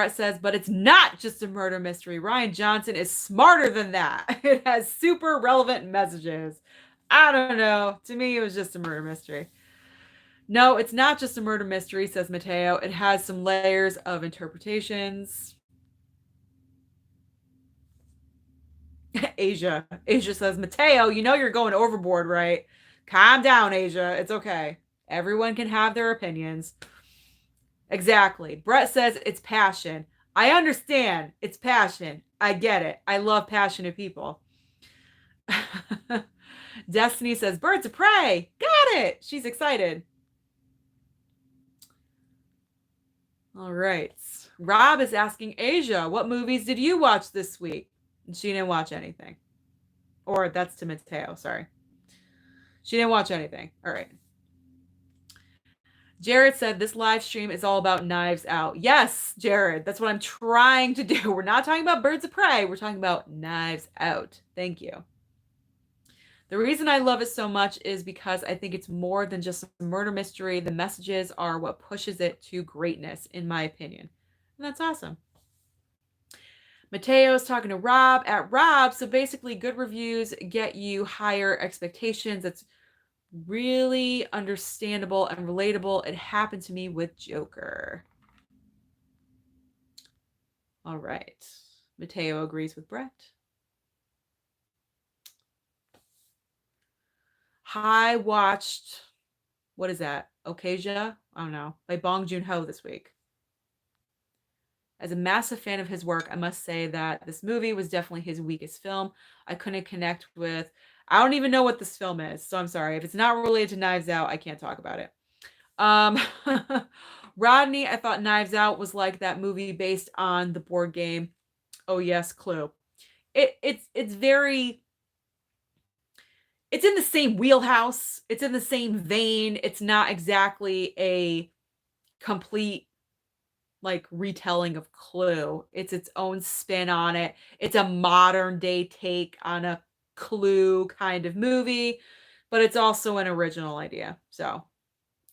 says, but it's not just a murder mystery. Rian Johnson is smarter than that. It has super relevant messages. I don't know. To me, it was just a murder mystery. No, it's not just a murder mystery, says Mateo. It has some layers of interpretations. Asia says, Mateo, you're going overboard, right? Calm down, Asia. It's okay. Everyone can have their opinions. Exactly. Brett says it's passion. I understand. It's passion. I get it. I love passionate people. Destiny says, Birds of Prey. Got it. She's excited. All right. Rob is asking Asia, what movies did you watch this week? And she didn't watch anything. Or that's to Mateo, sorry. She didn't watch anything. All right. Jared said this live stream is all about Knives Out. Yes, Jared, that's what I'm trying to do. We're not talking about Birds of Prey. We're talking about Knives Out. Thank you. The reason I love it so much is because I think it's more than just a murder mystery. The messages are what pushes it to greatness, in my opinion. And that's awesome. Mateo's talking to Rob at Rob. So basically, good reviews get you higher expectations. That's really understandable and relatable. It happened to me with Joker. All right. Mateo agrees with Brett. I watched, what is that? Okasia? I don't know. By Bong Joon-ho this week. As a massive fan of his work, I must say that this movie was definitely his weakest film. I couldn't connect with, I don't even know what this film is, so I'm sorry. If it's not related to Knives Out, I can't talk about it. Rodney, I thought Knives Out was like that movie based on the board game Oh Yes, Clue. It's very, it's in the same wheelhouse. It's in the same vein. It's not exactly a complete like retelling of Clue. It's its own spin on it. It's a modern day take on a Clue kind of movie, but it's also an original idea. So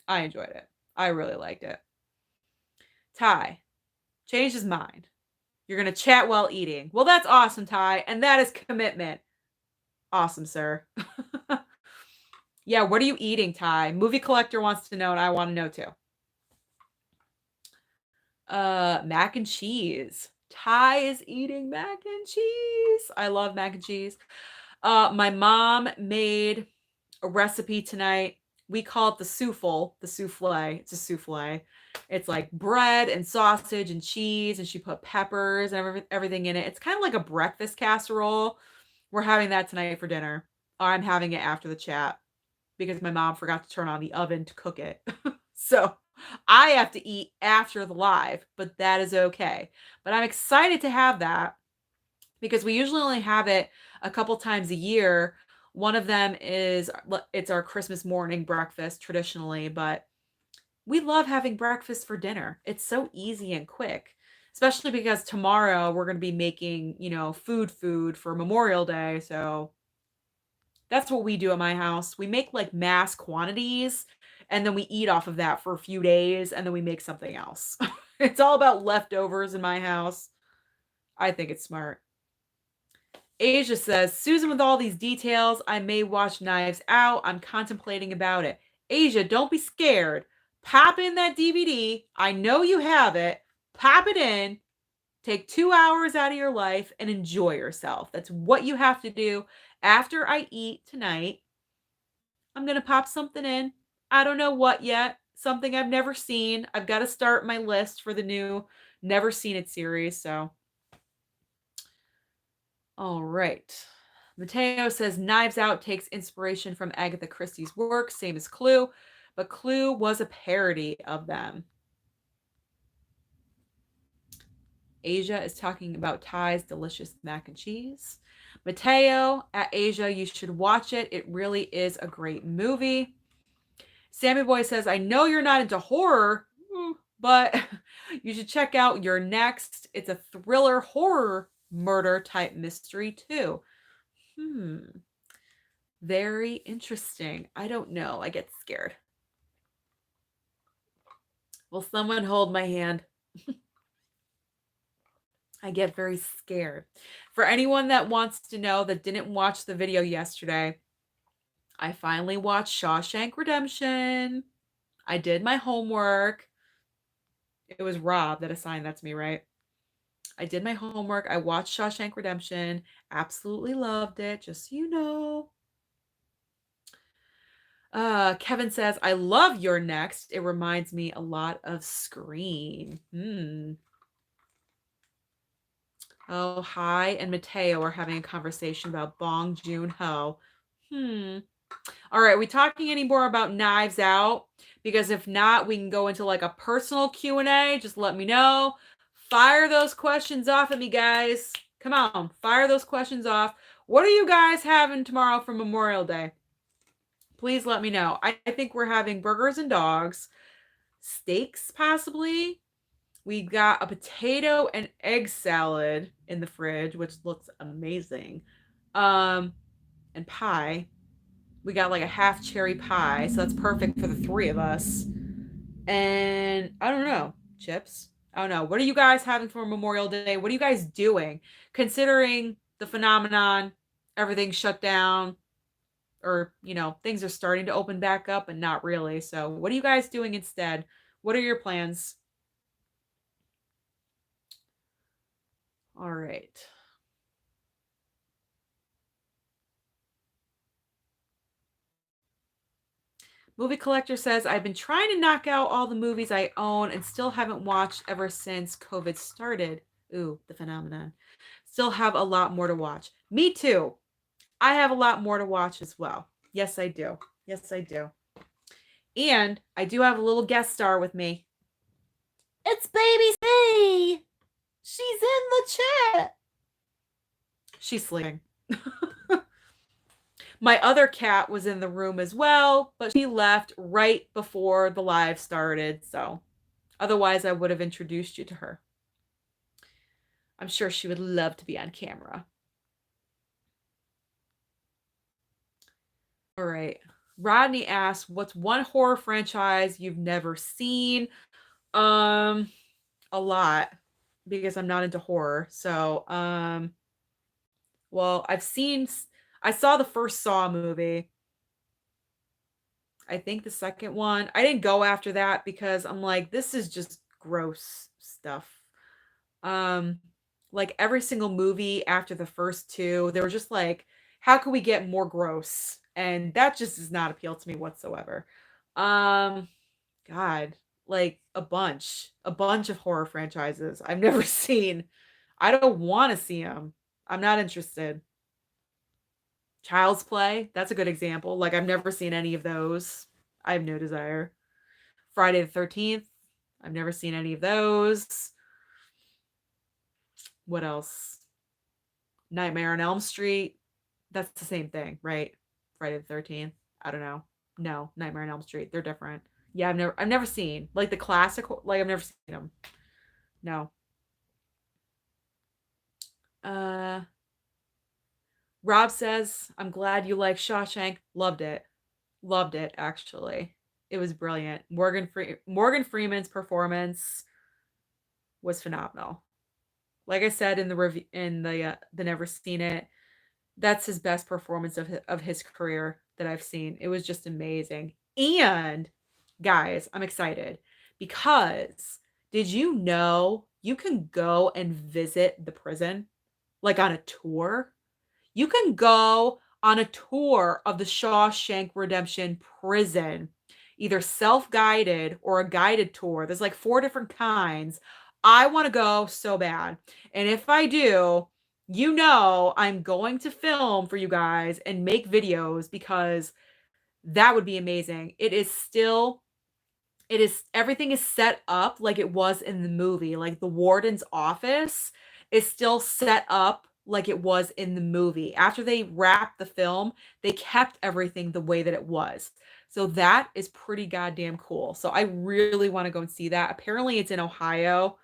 I enjoyed it. I really liked it. Ty changed his mind. You're going to chat while eating. Well, that's awesome, Ty. And that is commitment. Awesome, sir. Yeah, what are you eating, Ty? Movie Collector wants to know, and I want to know too. Mac and cheese. Ty is eating mac and cheese. I love mac and cheese. My mom made a recipe tonight. We call it the souffle. It's a souffle. It's like bread and sausage and cheese, and she put peppers and everything in it. It's kind of like a breakfast casserole. We're having that tonight for dinner. I'm having it after the chat because my mom forgot to turn on the oven to cook it. So I have to eat after the live, but that is okay. But I'm excited to have that because we usually only have it a couple times a year. One of them is it's our Christmas morning breakfast traditionally, but we love having breakfast for dinner. It's so easy and quick, especially because tomorrow we're going to be making, food for Memorial Day. So that's what we do at my house. We make like mass quantities and then we eat off of that for a few days and then we make something else. It's all about leftovers in my house. I think it's smart. Asia says, Susan, with all these details, I may watch Knives Out. I'm contemplating about it. Asia, don't be scared. Pop in that DVD. I know you have it. Pop it in. Take 2 hours out of your life and enjoy yourself. That's what you have to do. After I eat tonight, I'm going to pop something in. I don't know what yet. Something I've never seen. I've got to start my list for the new Never Seen It series. So, all right. Mateo says Knives Out takes inspiration from Agatha Christie's work, same as Clue, but Clue was a parody of them. Asia is talking about Ty's delicious mac and cheese. Mateo, at Asia, you should watch it. It really is a great movie. Sammy Boy says, I know you're not into horror, but you should check out Your Next. It's a thriller horror murder type mystery too. Very interesting. I don't know. I get scared. Will someone hold my hand? I get very scared. For anyone that wants to know that didn't watch the video yesterday, I finally watched Shawshank Redemption. I did my homework. It was Rob that assigned that to me, right? I did my homework. I watched Shawshank Redemption. Absolutely loved it, just so you know. Kevin says, I love Your Next. It reminds me a lot of Scream. Oh, Hai and Mateo are having a conversation about Bong Joon-ho. All right, are we talking any more about Knives Out? Because if not, we can go into like a personal Q&A. Just let me know. Fire those questions off at me, guys. Come on, fire those questions off. What are you guys having tomorrow for Memorial Day? Please let me know. I think we're having burgers and dogs, steaks possibly. We got a potato and egg salad in the fridge, which looks amazing. And pie. We got like a half cherry pie, so that's perfect for the 3 of us. And I don't know, chips. I don't know. What are you guys having for Memorial Day? What are you guys doing? Considering the phenomenon, everything's shut down, or, things are starting to open back up and not really. So what are you guys doing instead? What are your plans? All right. Movie Collector says, I've been trying to knock out all the movies I own and still haven't watched ever since COVID started. Ooh, the phenomenon. Still have a lot more to watch. Me too. I have a lot more to watch as well. Yes, I do. Yes, I do. And I do have a little guest star with me. It's Baby C. She's in the chat. She's sleeping. My other cat was in the room as well, but she left right before the live started. So otherwise, I would have introduced you to her. I'm sure she would love to be on camera. All right. Rodney asks, what's one horror franchise you've never seen? Um, a lot because I'm not into horror. So, well, I saw the first Saw movie. I think the second one. I didn't go after that because I'm like, this is just gross stuff. Um, like every single movie after the first two, they were just like, how can we get more gross? And that just does not appeal to me whatsoever. Um, God, like a bunch of horror franchises I've never seen. I don't want to see them. I'm not interested. Child's Play, that's a good example. Like I've never seen any of those. I have no desire. Friday the 13th, I've never seen any of those. What else? Nightmare on Elm Street. That's the same thing, right? Friday the 13th. I don't know. No, Nightmare on Elm Street. They're different. Yeah, I've never seen like the classic, like I've never seen them. No. Uh Rob says, "I'm glad you like Shawshank. Loved it. Loved it actually. It was brilliant. Morgan Freeman's performance was phenomenal. Like I said in the review in the Never Seen It, that's his best performance of his career that I've seen. It was just amazing. And guys, I'm excited because did you know you can go and visit the prison like on a tour? You can go on a tour of the Shawshank Redemption prison, either self-guided or a guided tour. There's like 4 different kinds. I want to go so bad. And if I do, you know I'm going to film for you guys and make videos because that would be amazing. It is everything is set up like it was in the movie. Like the warden's office is still set up like it was in the movie. After they wrapped the film, they kept everything the way that it was. So that is pretty goddamn cool. So I really want to go and see that. Apparently it's in Ohio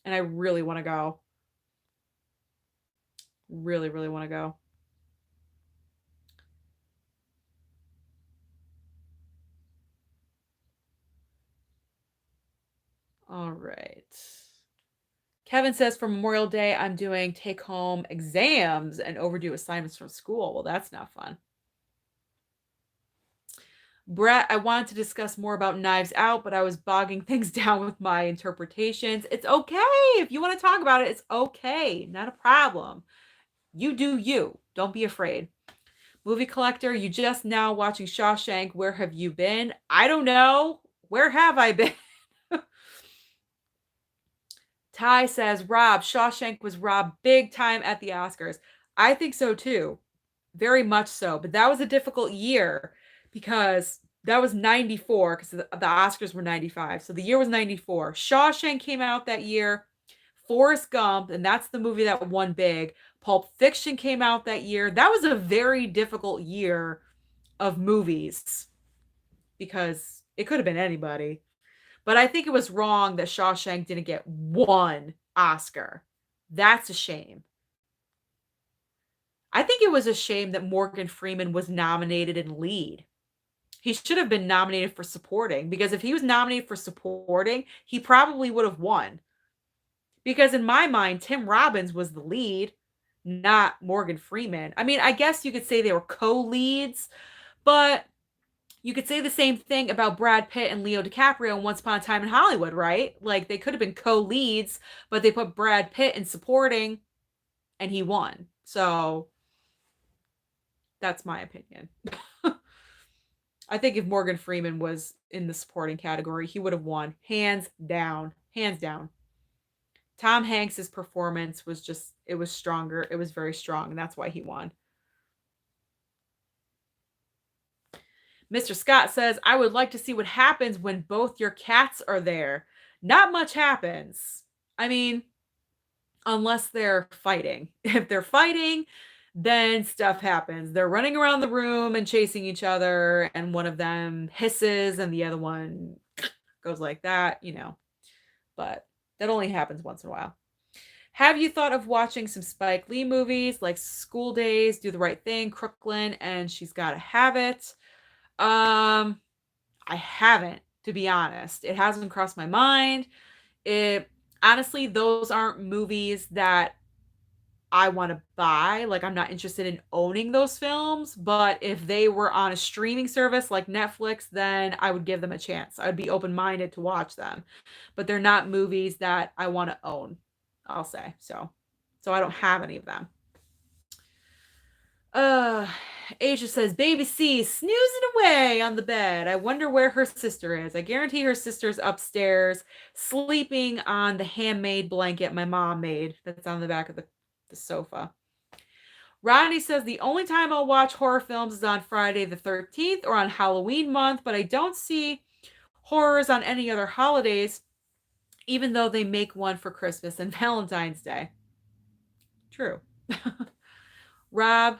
and I really want to go. Really, really want to go. All right. Kevin says for Memorial Day, I'm doing take home exams and overdue assignments from school. Well, that's not fun. Brett, I wanted to discuss more about Knives Out, but I was bogging things down with my interpretations. It's okay. If you want to talk about it, it's okay. Not a problem. You do you. Don't be afraid. Movie collector, you just now watching Shawshank. Where have you been? I don't know. Where have I been? Ty says, Rob, Shawshank was robbed big time at the Oscars. I think so too. Very much so. But that was a difficult year because that was 94 because the Oscars were 95. So the year was 94. Shawshank came out that year. Forrest Gump, and that's the movie that won big. Pulp Fiction came out that year. That was a very difficult year of movies because it could have been anybody. But I think it was wrong that Shawshank didn't get one Oscar. That's a shame. I think it was a shame that Morgan Freeman was nominated in lead. He should have been nominated for supporting because if he was nominated for supporting, he probably would have won. Because in my mind, Tim Robbins was the lead, not Morgan Freeman. I mean, I guess you could say they were co-leads, but you could say the same thing about Brad Pitt and Leo DiCaprio in Once Upon a Time in Hollywood, right? Like they could have been co-leads, but they put Brad Pitt in supporting and he won. So that's my opinion. I think if Morgan Freeman was in the supporting category, he would have won. Hands down. Hands down. Tom Hanks's performance was just, it was stronger. It was very strong, and that's why he won. Mr. Scott says, I would like to see what happens when both your cats are there. Not much happens. I mean, unless they're fighting. If they're fighting, then stuff happens. They're running around the room and chasing each other, and one of them hisses and the other one goes like that, but that only happens once in a while. Have you thought of watching some Spike Lee movies like School Days, Do the Right Thing, Crooklyn, and She's Gotta Have It? I haven't, to be honest. It hasn't crossed my mind. It honestly, those aren't movies that I want to buy. Like, I'm not interested in owning those films, but if they were on a streaming service like Netflix, then I would give them a chance. I would be open-minded to watch them. But they're not movies that I want to own, I'll say. So I don't have any of them. Uh Asia says, Baby C snoozing away on the bed. I wonder where her sister is. I guarantee her sister's upstairs, sleeping on the handmade blanket my mom made that's on the back of the sofa. Rodney says, the only time I'll watch horror films is on Friday the 13th or on Halloween month, but I don't see horrors on any other holidays, even though they make one for Christmas and Valentine's Day. True. Rob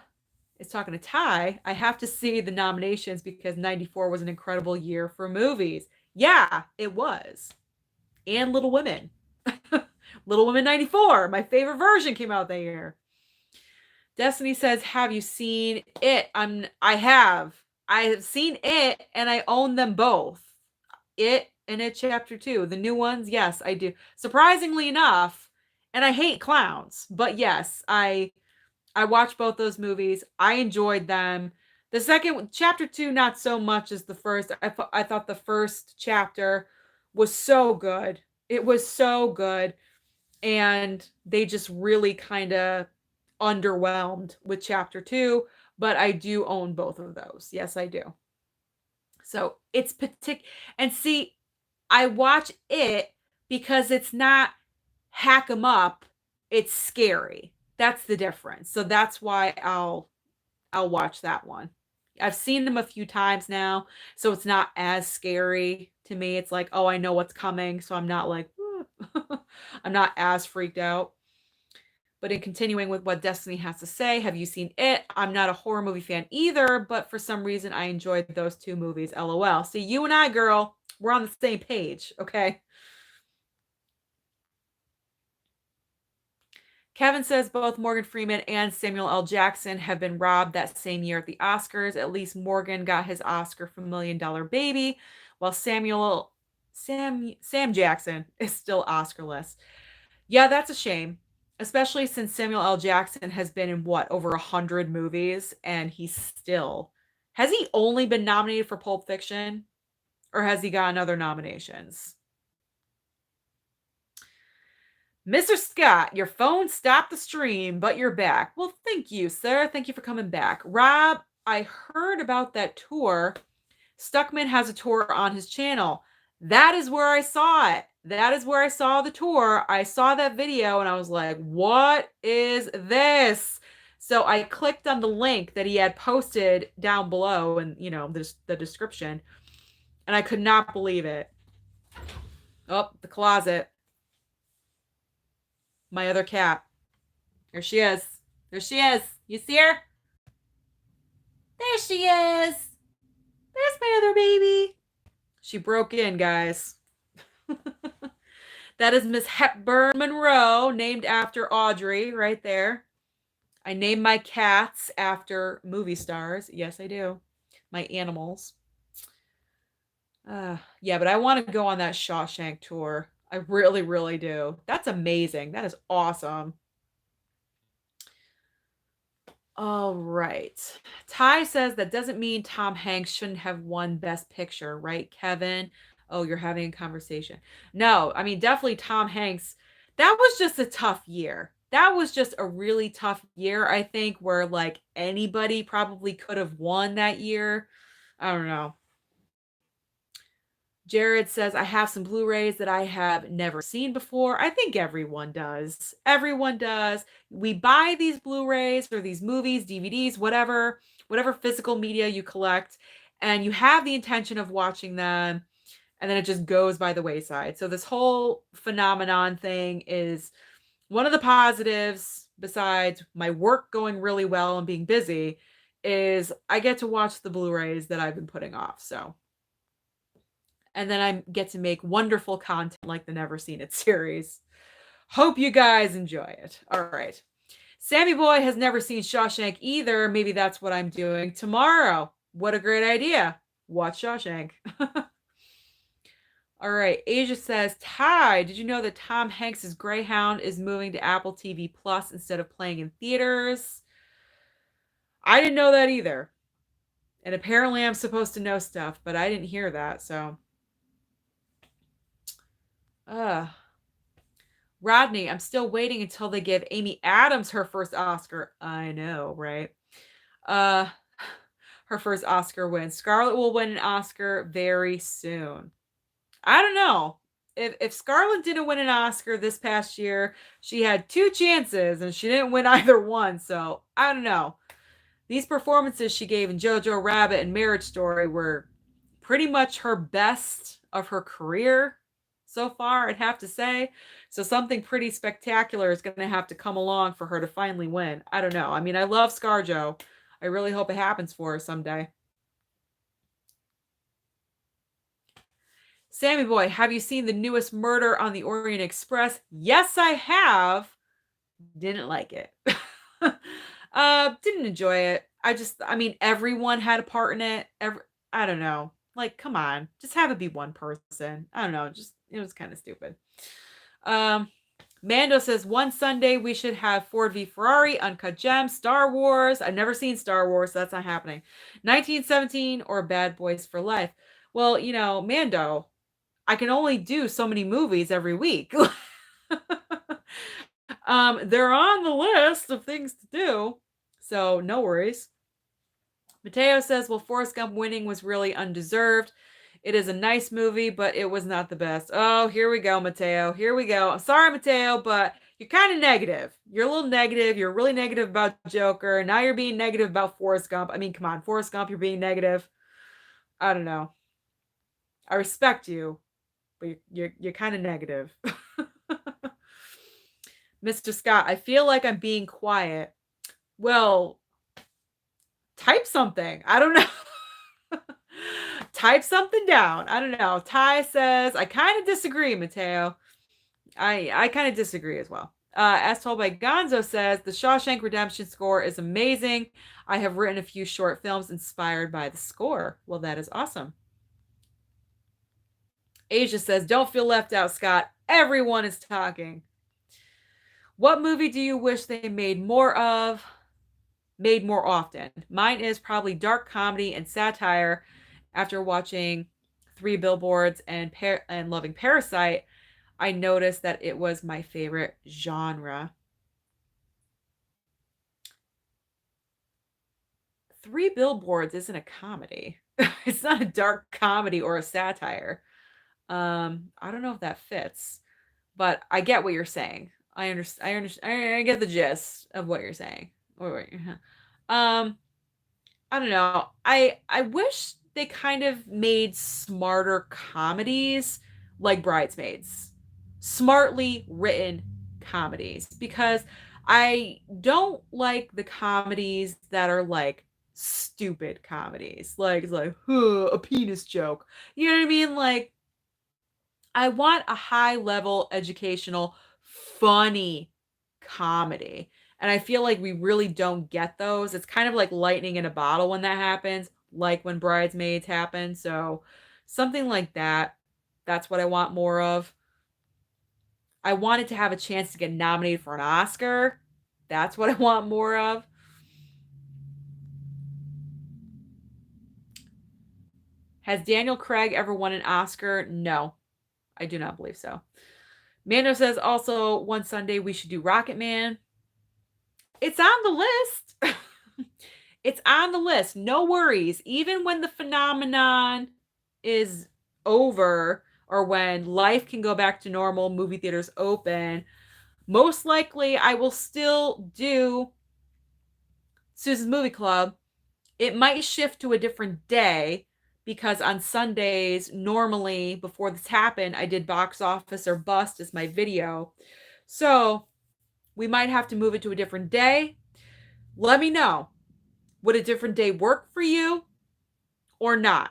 is talking to Ty. I have to see the nominations because 94 was an incredible year for movies. Yeah, it was. And Little Women. Little Women 94, my favorite version, came out that year. Destiny says, have you seen it? I have. I have seen it and I own them both. It and It Chapter 2. The new ones, yes, I do. Surprisingly enough, and I hate clowns, but yes, I watched both those movies. I enjoyed them. The second chapter 2, not so much as the first. I thought the first chapter was so good. It was so good. And they just really kind of underwhelmed with chapter 2. But I do own both of those. Yes, I do. So it's particular. And see, I watch it because it's not hack 'em up. It's scary. That's the difference. So that's why I'll watch that one. I've seen them a few times now, so it's not as scary to me. It's like, oh, I know what's coming, so I'm not like, I'm not as freaked out. But in continuing with what Destiny has to say, have you seen it? I'm not a horror movie fan either, but for some reason I enjoyed those two movies. LOL. See, you and I, girl, we're on the same page, okay? Kevin says both Morgan Freeman and Samuel L. Jackson have been robbed that same year at the Oscars. At least Morgan got his Oscar for Million Dollar Baby, while Sam Jackson is still Oscarless. Yeah, that's a shame, especially since Samuel L. Jackson has been in what, over 100 movies, and he's still, has he only been nominated for Pulp Fiction, or has he gotten other nominations? Mr. Scott, your phone stopped the stream, but you're back. Well, thank you, sir. Thank you for coming back. Rob, I heard about that tour. Stuckman has a tour on his channel. That is where I saw it. That is where I saw the tour. I saw that video and I was like, what is this? So I clicked on the link that he had posted down below and, the description, and I could not believe it. Oh, the closet. My other cat. There she is. There she is. You see her? There she is. There's my other baby. She broke in, guys. That is Miss Hepburn Monroe, named after Audrey, right there. I name my cats after movie stars. Yes, I do. My animals. Yeah, but I want to go on that Shawshank tour. I really, really do. That's amazing. That is awesome. All right. Ty says that doesn't mean Tom Hanks shouldn't have won Best Picture, right, Kevin? Oh, you're having a conversation. No, I mean, definitely Tom Hanks. That was just a tough year. That was just a really tough year, I think, where like anybody probably could have won that year. I don't know. Jared says, I have some Blu-rays that I have never seen before. I think everyone does. Everyone does. We buy these Blu-rays or these movies, DVDs, whatever physical media you collect, and you have the intention of watching them, and then it just goes by the wayside. So this whole phenomenon thing is one of the positives, besides my work going really well and being busy, is I get to watch the Blu-rays that I've been putting off. So, and then I get to make wonderful content like the Never Seen It series. Hope you guys enjoy it. All right. Sammy Boy has never seen Shawshank either. Maybe that's what I'm doing tomorrow. What a great idea. Watch Shawshank. All right. Asia says, Ty, did you know that Tom Hanks's Greyhound is moving to Apple TV Plus instead of playing in theaters? I didn't know that either. And apparently I'm supposed to know stuff, but I didn't hear that, so. Rodney, I'm still waiting until they give Amy Adams her first Oscar. I know, right? Uh her first Oscar win. Scarlett will win an Oscar very soon. I don't know. If Scarlett didn't win an Oscar this past year, she had two chances and she didn't win either one. So I don't know. These performances she gave in Jojo Rabbit and Marriage Story were pretty much her best of her career so far, I'd have to say. So something pretty spectacular is going to have to come along for her to finally win. I don't know. I mean, I love ScarJo. I really hope it happens for her someday. Sammy Boy, have you seen the newest Murder on the Orient Express? Yes, I have. Didn't like it. Didn't enjoy it. I mean, everyone had a part in it. I don't know. Like, come on. Just have it be one person. I don't know. It was kind of stupid. Mando says, one Sunday we should have Ford v Ferrari, Uncut Gems, Star Wars. I've never seen Star Wars, so that's not happening. 1917 or Bad Boys for Life. Well, Mando, I can only do so many movies every week. They're on the list of things to do, so no worries. Mateo says, well, Forrest Gump winning was really undeserved. It is a nice movie, but it was not the best. Oh, here we go, Mateo. Here we go. I'm sorry, Mateo, but you're kind of negative. You're a little negative. You're really negative about Joker. Now you're being negative about Forrest Gump. I mean, come on, Forrest Gump, you're being negative. I don't know. I respect you, but you're kind of negative. Mr. Scott, I feel like I'm being quiet. Well, type something. I don't know. Type something down. I don't know. Ty says, I kind of disagree, Mateo. I kind of disagree as well. As told by Gonzo says, the Shawshank Redemption score is amazing. I have written a few short films inspired by the score. Well, that is awesome. Asia says, don't feel left out, Scott. Everyone is talking. What movie do you wish they made more of? Made more often. Mine is probably dark comedy and satire. After watching Three Billboards and loving Parasite, I noticed that it was my favorite genre. Three Billboards isn't a comedy. It's not a dark comedy or a satire. I don't know if that fits, but I get what you're saying. I understand. I get the gist of what you're saying. I don't know. I wish they kind of made smarter comedies like Bridesmaids. Smartly written comedies, because I don't like the comedies that are like stupid comedies. Like it's like, huh, a penis joke. You know what I mean? Like, I want a high level educational funny comedy. And I feel like we really don't get those. It's kind of like lightning in a bottle when that happens, like when Bridesmaids happened. So something like that. That's what I want more of. I wanted to have a chance to get nominated for an Oscar. That's what I want more of. Has Daniel Craig ever won an Oscar? No, I do not believe so. Mando says also one Sunday we should do Rocket Man. It's on the list. It's on the list. No worries. Even when the phenomenon is over or when life can go back to normal, movie theaters open, most likely I will still do Susan's Movie Club. It might shift to a different day because on Sundays, normally before this happened, I did Box Office or Bust as my video. So We might have to move it to a different day. Let me know. Would a different day work for you or not?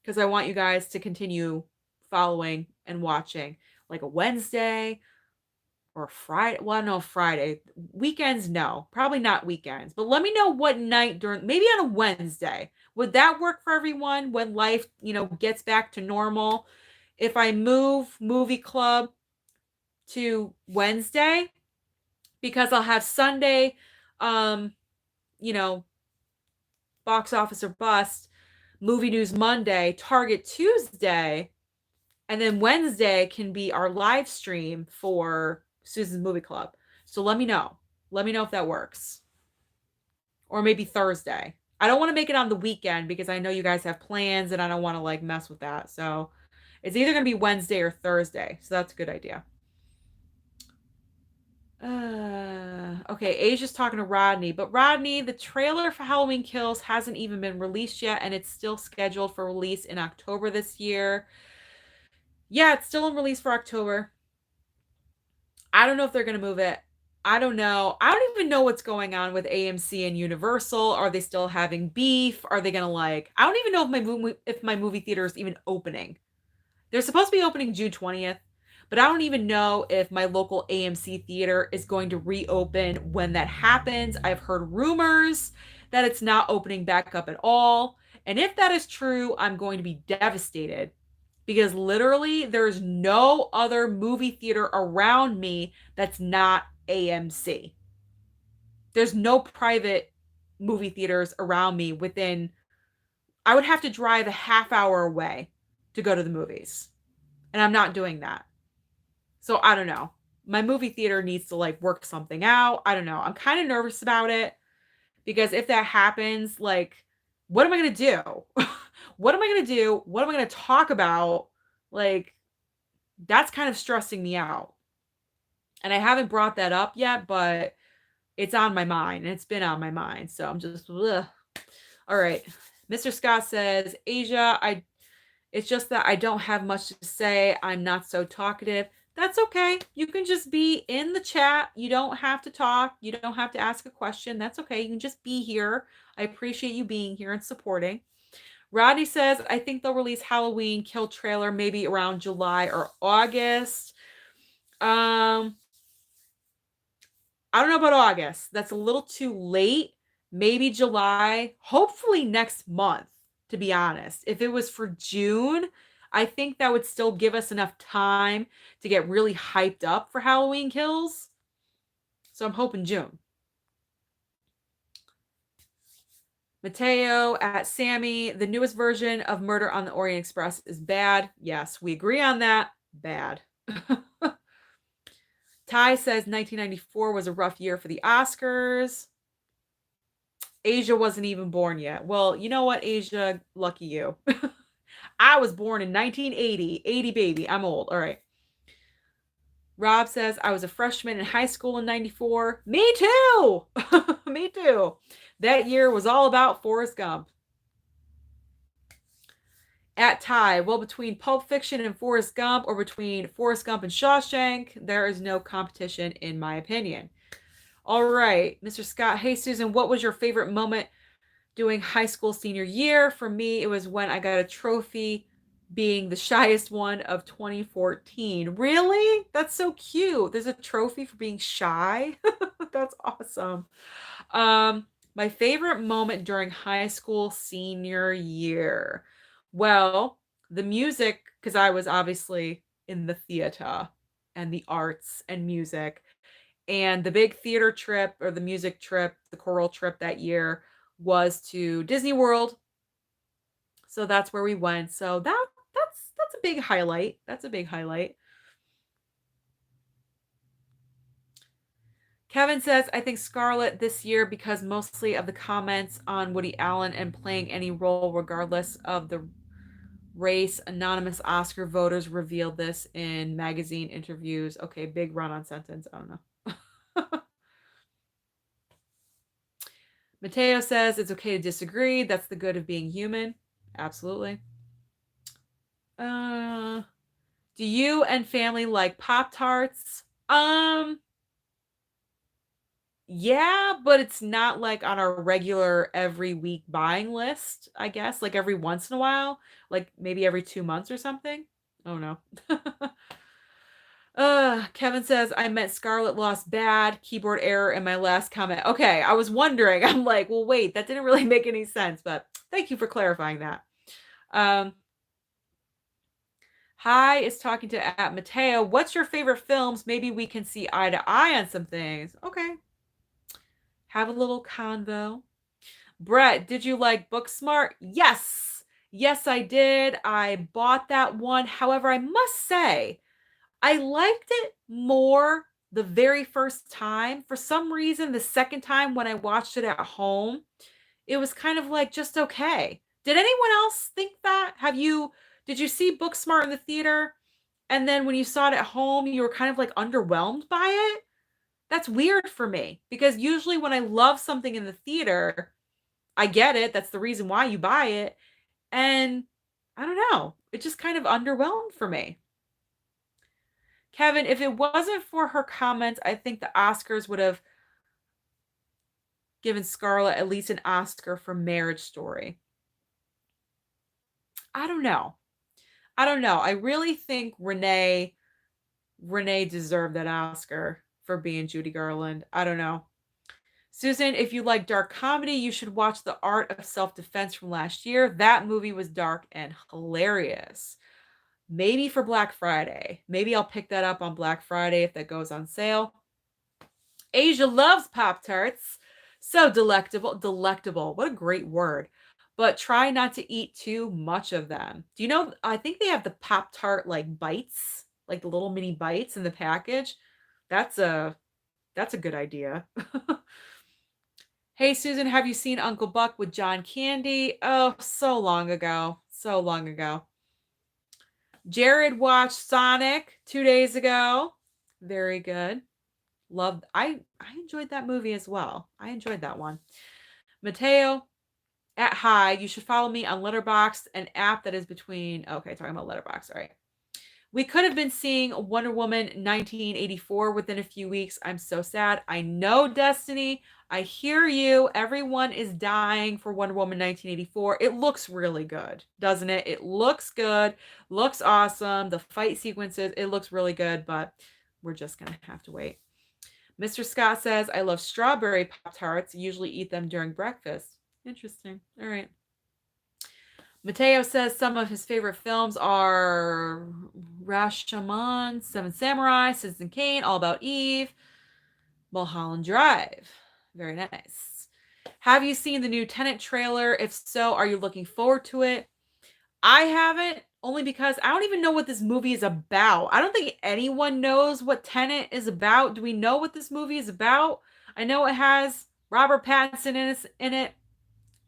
Because I want you guys to continue following and watching, like a Wednesday or Friday. Well, no, Friday. Weekends, no. Probably not weekends. But let me know what night during, maybe on a Wednesday. Would that work for everyone when life, gets back to normal? If I move movie club to Wednesday, because I'll have Sunday, um, you know, box office or bust, movie news Monday, Target Tuesday, and then Wednesday can be our live stream for Susan's Movie Club. So let me know. Let me know if that works. Or maybe Thursday. I don't want to make it on the weekend because I know you guys have plans and I don't want to like mess with that. So it's either going to be Wednesday or Thursday. So that's a good idea. Okay, Asia's talking to Rodney, but Rodney, the trailer for Halloween Kills hasn't even been released yet, and it's still scheduled for release in October this year. Yeah, it's still in release for October. I don't know if they're gonna move it. I don't know. I don't even know what's going on with AMC and Universal. Are they still having beef? Are they gonna like? I don't even know if my movie theater is even opening. They're supposed to be opening June 20th, but I don't even know if my local AMC theater is going to reopen when that happens. I've heard rumors that it's not opening back up at all. And if that is true, I'm going to be devastated because literally there's no other movie theater around me that's not AMC. There's no private movie theaters around me within, I would have to drive a half hour away to go to the movies. And I'm not doing that. So I don't know. My movie theater needs to like work something out. I don't know. I'm kind of nervous about it because if that happens, like, what am I going to do? What am I going to do? What am I going to talk about? Like, that's kind of stressing me out. And I haven't brought that up yet, but it's on my mind and it's been on my mind. So I'm just, ugh. All right. Mr. Scott says, Asia, it's just that I don't have much to say. I'm not so talkative. That's okay. You can just be in the chat. You don't have to talk. You don't have to ask a question. That's okay. You can just be here. I appreciate you being here and supporting. Rodney says, I think they'll release Halloween Kill trailer maybe around July or August. I don't know about August. That's a little too late. Maybe July, hopefully next month, to be honest. If it was for June, I think that would still give us enough time to get really hyped up for Halloween Kills. So I'm hoping June. Mateo at Sammy, the newest version of Murder on the Orient Express is bad. Yes, we agree on that. Bad. Ty says 1994 was a rough year for the Oscars. Asia wasn't even born yet. Well, you know what, Asia? Lucky you. I was born in 1980. 80 baby. I'm old. All right. Rob says, I was a freshman in high school in 94. Me too. Me too. That year was all about Forrest Gump. At Ty, well, between Pulp Fiction and Forrest Gump, or between Forrest Gump and Shawshank, there is no competition, in my opinion. All right, Mr. Scott. Hey, Susan, what was your favorite moment doing high school senior year? For me, it was when I got a trophy being the shyest one of 2014. Really? That's so cute. There's a trophy for being shy. That's awesome. My favorite moment during high school senior year. Well, the music, because I was obviously in the theater and the arts and music. And the big theater trip or the music trip, the choral trip that year was to Disney World. So that's where we went. So that's a big highlight. That's a big highlight. Kevin says, I think Scarlett this year because mostly of the comments on Woody Allen and playing any role regardless of the race. Anonymous Oscar voters revealed this in magazine interviews. Okay, big run-on sentence. I don't know. Mateo says it's okay to disagree. That's the good of being human. Absolutely. Do you and family like Pop-Tarts? Um, yeah, but it's not like on our regular every week buying list, I guess. Like every once in a while, like maybe every 2 months or something. Oh no. Kevin says I meant Scarlet lost bad keyboard error in my last comment. Okay, I was wondering. I'm like, well, wait, that didn't really make any sense, but thank you for clarifying that. Um, Hi is talking to at Mateo. What's your favorite films? Maybe we can see eye to eye on some things. Okay, have a little convo. Brett, did you like Booksmart? Yes. Yes, I did. I bought that one. However, I must say, I liked it more the very first time. For some reason, the second time when I watched it at home, it was kind of like just okay. Did anyone else think that? Did you see Booksmart in the theater? And then when you saw it at home, you were kind of like underwhelmed by it? That's weird for me because usually when I love something in the theater, I get it. That's the reason why you buy it. And I don't know. It just kind of underwhelmed for me. Kevin, if it wasn't for her comments, I think the Oscars would have given Scarlett at least an Oscar for Marriage Story. I don't know. I don't know. I really think Renee deserved that Oscar for being Judy Garland. I don't know. Susan, if you like dark comedy, you should watch The Art of Self-Defense from last year. That movie was dark and hilarious. Maybe for Black Friday. Maybe I'll pick that up on Black Friday if that goes on sale. Asia loves Pop Tarts. So delectable. Delectable. What a great word. But try not to eat too much of them. Do you know? I think they have the Pop Tart like bites, like the little mini bites in the package. That's a good idea. Hey Susan, have you seen Uncle Buck with John Candy? Oh, so long ago. So long ago. Jared watched Sonic 2 days ago. Very good. Loved I enjoyed that movie as well. I enjoyed that one. Mateo at High, you should follow me on Letterboxd, an app that is between okay, talking about Letterboxd, all right. We could have been seeing Wonder Woman 1984 within a few weeks. I'm so sad. I know, Destiny. I hear you. Everyone is dying for Wonder Woman 1984. It looks really good, doesn't it? It looks good, looks awesome. The fight sequences, it looks really good, but we're just going to have to wait. Mr. Scott says, I love strawberry Pop Tarts. Usually eat them during breakfast. Interesting. All right. Mateo says some of his favorite films are Rashomon, Seven Samurai, Citizen Kane, All About Eve, Mulholland Drive. Very nice. Have you seen the new Tenet trailer? If so, are you looking forward to it? I haven't, only because I don't even know what this movie is about. I don't think anyone knows what Tenet is about. Do we know what this movie is about? I know it has Robert Pattinson in it.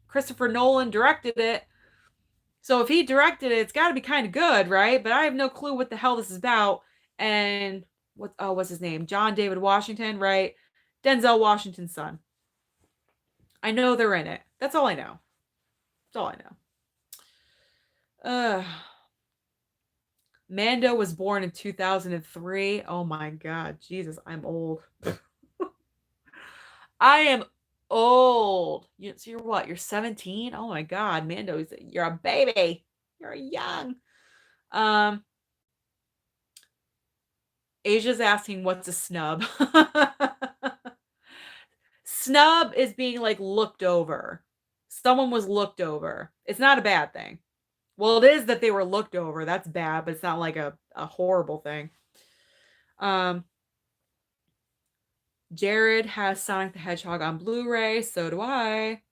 Christopher Nolan directed it. So if he directed it, it's got to be kind of good, right? But I have no clue what the hell this is about. And what's his name? John David Washington, right? Denzel Washington's son. I know they're in it. That's all I know. That's all I know. Mando was born in 2003. Oh my God, Jesus, I'm old. I am old. So you're what? You're 17? Oh my God, Mando, you're a baby. You're young. Asia's asking what's a snub. Snub is being like looked over. Someone was looked over. It's not a bad thing. Well, it is that they were looked over. That's bad, but it's not like a horrible thing. Jared has Sonic the Hedgehog on Blu-ray. So do I.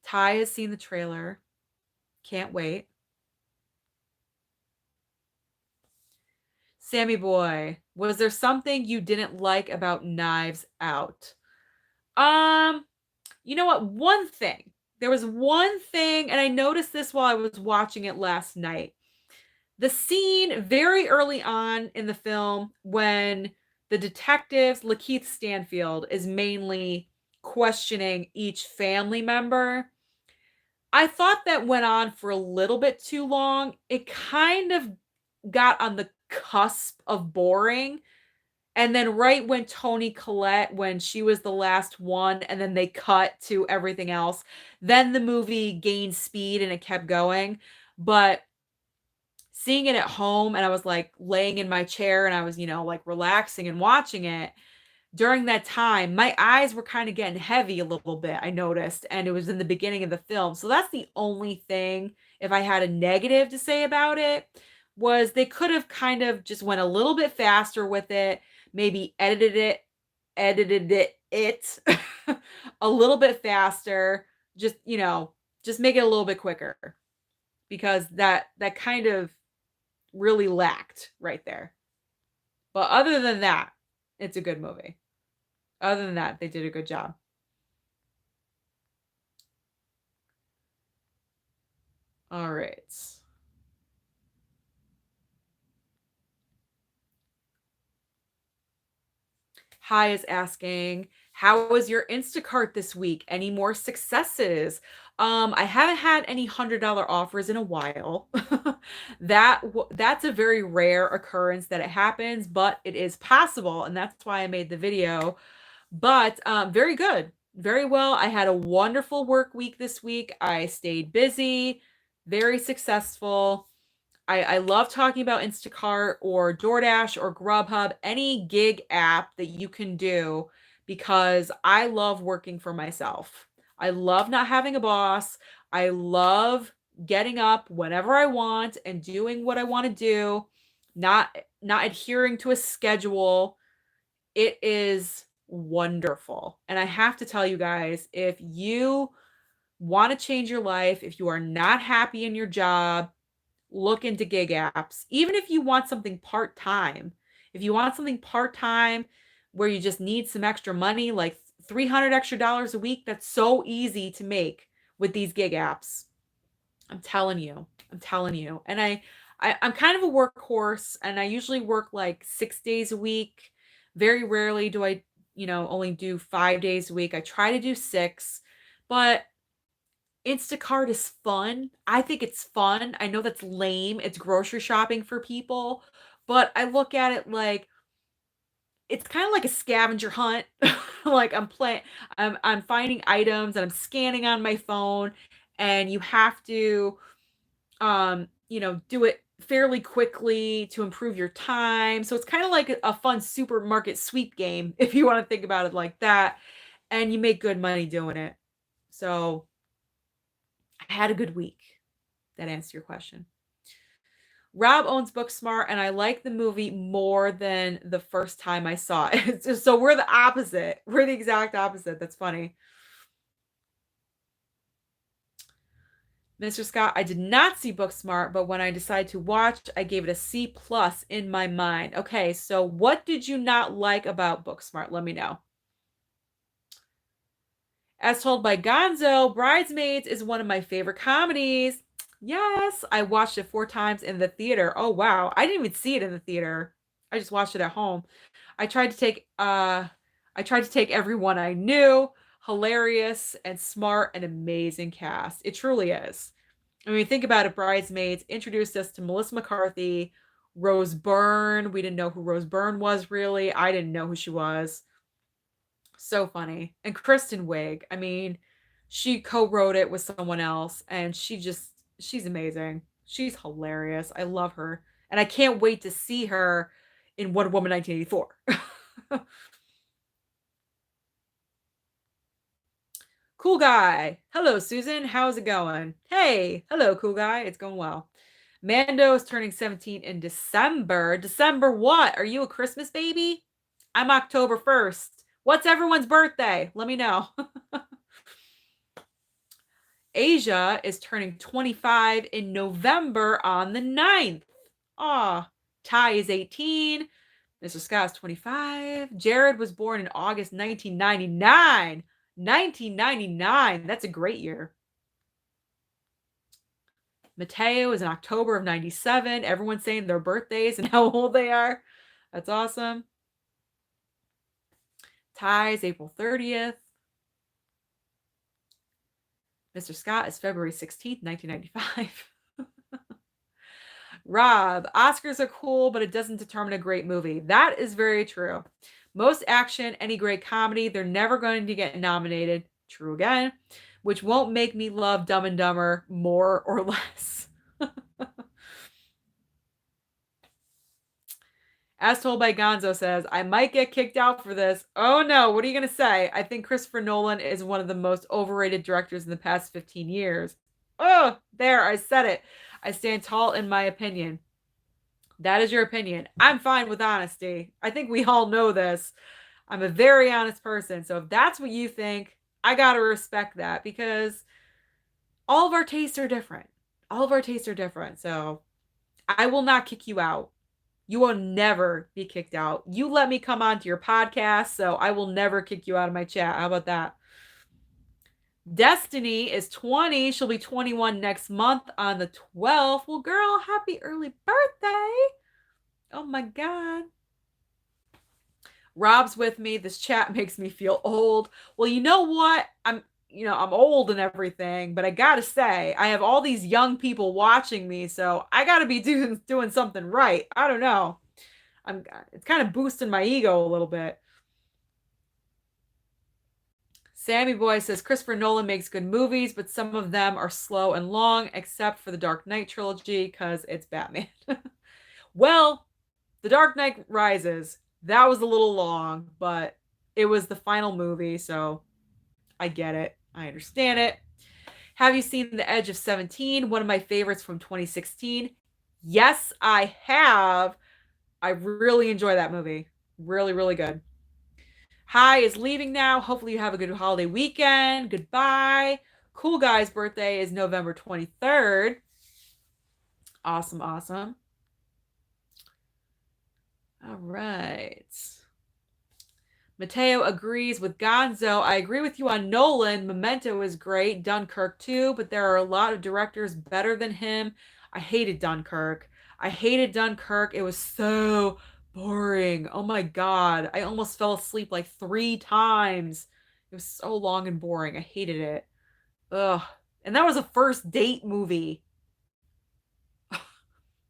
Ty has seen the trailer. Can't wait. Sammy boy, was there something you didn't like about Knives Out? You know what? One thing. There was one thing, and I noticed this while I was watching it last night. The scene very early on in the film when the detectives, Lakeith Stanfield, is mainly questioning each family member. I thought that went on for a little bit too long. It kind of got on the cusp of boring. And then right when Toni Collette, when she was the last one, and then they cut to everything else, then the movie gained speed and it kept going. But seeing it at home, and I was like laying in my chair and I was, like relaxing and watching it, during that time, my eyes were kind of getting heavy a little bit, I noticed, and it was in the beginning of the film. So that's the only thing, if I had a negative to say about it, was they could have kind of just went a little bit faster with it, maybe edited it a little bit faster, just, just make it a little bit quicker because that kind of really lacked right there. But other than that, it's a good movie. Other than that, they did a good job. All right. Hi is asking, how was your Instacart this week? Any more successes? I haven't had any $100 offers in a while. That's a very rare occurrence that it happens, but it is possible, and that's why I made the video. But very good, very well. I had a wonderful work week this week. I stayed busy, very successful. I love talking about Instacart or DoorDash or Grubhub, any gig app that you can do because I love working for myself. I love not having a boss. I love getting up whenever I want and doing what I want to do, not adhering to a schedule. It is wonderful. And I have to tell you guys, if you want to change your life, if you are not happy in your job, look into gig apps. Even if you want something part-time. If you want something part-time where you just need some extra money, like 300 extra dollars a week, that's so easy to make with these gig apps. I'm telling you. I'm telling you. And I'm kind of a workhorse and I usually work like 6 days a week. Very rarely do I, only do 5 days a week. I try to do 6, but Instacart is fun. I think it's fun. I know that's lame. It's grocery shopping for people, but I look at it like it's kind of like a scavenger hunt. Like I'm finding items and I'm scanning on my phone and you have to do it fairly quickly to improve your time. So it's kind of like a fun supermarket sweep game if you want to think about it like that, and you make good money doing it. So I had a good week. That answers your question. Rob owns Booksmart, and I like the movie more than the first time I saw it. So we're the opposite. We're the exact opposite. That's funny. Mr. Scott, I did not see Booksmart, but when I decided to watch, I gave it a C plus in my mind. Okay, so what did you not like about Booksmart? Let me know. As told by Gonzo, Bridesmaids is one of my favorite comedies. Yes, I watched it 4 times in the theater. Oh wow, I didn't even see it in the theater. I just watched it at home. I tried to take everyone I knew. Hilarious and smart and amazing cast. It truly is. I mean, think about it. Bridesmaids introduced us to Melissa McCarthy, Rose Byrne. We didn't know who Rose Byrne was really. I didn't know who she was. So funny. And Kristen Wiig. I mean, she co-wrote it with someone else and she's amazing. She's hilarious. I love her. And I can't wait to see her in Wonder Woman 1984. Cool guy. Hello, Susan. How's it going? Hey, hello, cool guy. It's going well. Mando is turning 17 in December. December what? Are you a Christmas baby? I'm October 1st. What's everyone's birthday? Let me know. Asia is turning 25 in November on the 9th. Aw. Ty is 18. Mr. Scott's 25. Jared was born in August 1999. 1999. That's a great year. Mateo is in October of 97. Everyone's saying their birthdays and how old they are. That's awesome. Ty is April 30th. Mr. Scott is February 16th, 1995. Rob, Oscars are cool, but it doesn't determine a great movie. That is very true. Most action, any great comedy, they're never going to get nominated. True again. Which won't make me love Dumb and Dumber more or less. As told by Gonzo says, I might get kicked out for this. Oh no, what are you going to say? I think Christopher Nolan is one of the most overrated directors in the past 15 years. Oh, there, I said it. I stand tall in my opinion. That is your opinion. I'm fine with honesty. I think we all know this. I'm a very honest person. So if that's what you think, I got to respect that because all of our tastes are different. All of our tastes are different. So I will not kick you out. You will never be kicked out. You let me come onto your podcast, so I will never kick you out of my chat. How about that? Destiny is 20. She'll be 21 next month on the 12th. Well, girl, happy early birthday. Oh my God. Rob's with me. This chat makes me feel old. Well, you know what? I'm old and everything, but I gotta say, I have all these young people watching me, so I gotta be doing something right. I don't know. It's kind of boosting my ego a little bit. Sammy Boy says Christopher Nolan makes good movies, but some of them are slow and long, except for the Dark Knight trilogy, because it's Batman. Well, The Dark Knight Rises, that was a little long, but it was the final movie, so I get it. I understand it. Have you seen The Edge of 17? One of my favorites from 2016. Yes, I have. I really enjoy that movie. Really, really good. Hi is leaving now. Hopefully you have a good holiday weekend. Goodbye. Cool Guy's birthday is November 23rd. Awesome, awesome. All right. Mateo agrees with Gonzo. I agree with you on Nolan. Memento is great. Dunkirk too, but there are a lot of directors better than him. I hated Dunkirk. It was so boring. Oh my God. I almost fell asleep like 3 times. It was so long and boring. I hated it. Ugh. And that was a first date movie.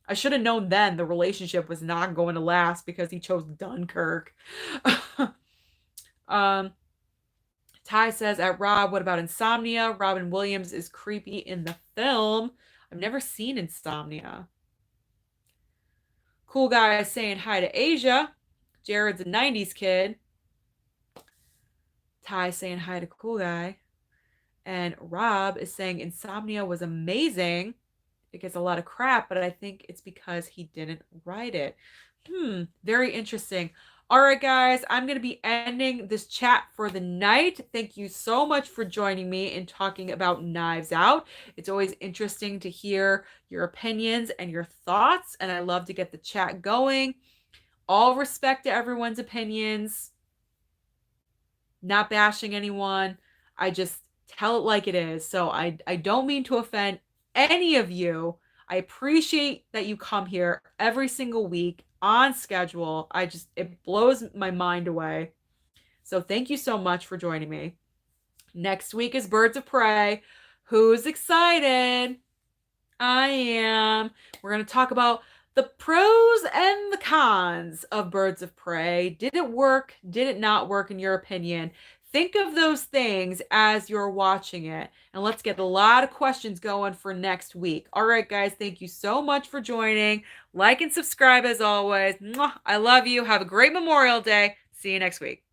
I should have known then the relationship was not going to last because he chose Dunkirk. Ty says at Rob, what about Insomnia? Robin Williams is creepy in the film. I've never seen Insomnia. Cool Guy is saying hi to Asia. Jared's a 90s kid. Ty saying hi to Cool Guy. And Rob is saying Insomnia was amazing. It gets a lot of crap, but I think it's because he didn't write it. Very interesting. All right, guys, I'm going to be ending this chat for the night. Thank you so much for joining me in talking about Knives Out. It's always interesting to hear your opinions and your thoughts, and I love to get the chat going. All respect to everyone's opinions. Not bashing anyone. I just tell it like it is. So I don't mean to offend any of you. I appreciate that you come here every single week on schedule. It blows my mind away. So thank you so much for joining me. Next week is Birds of Prey. Who's excited? I am. We're going to talk about the pros and the cons of Birds of Prey. Did it work? Did it not work in your opinion? Think of those things as you're watching it. And let's get a lot of questions going for next week. All right, guys, thank you so much for joining. Like and subscribe as always. Mwah, I love you. Have a great Memorial Day. See you next week.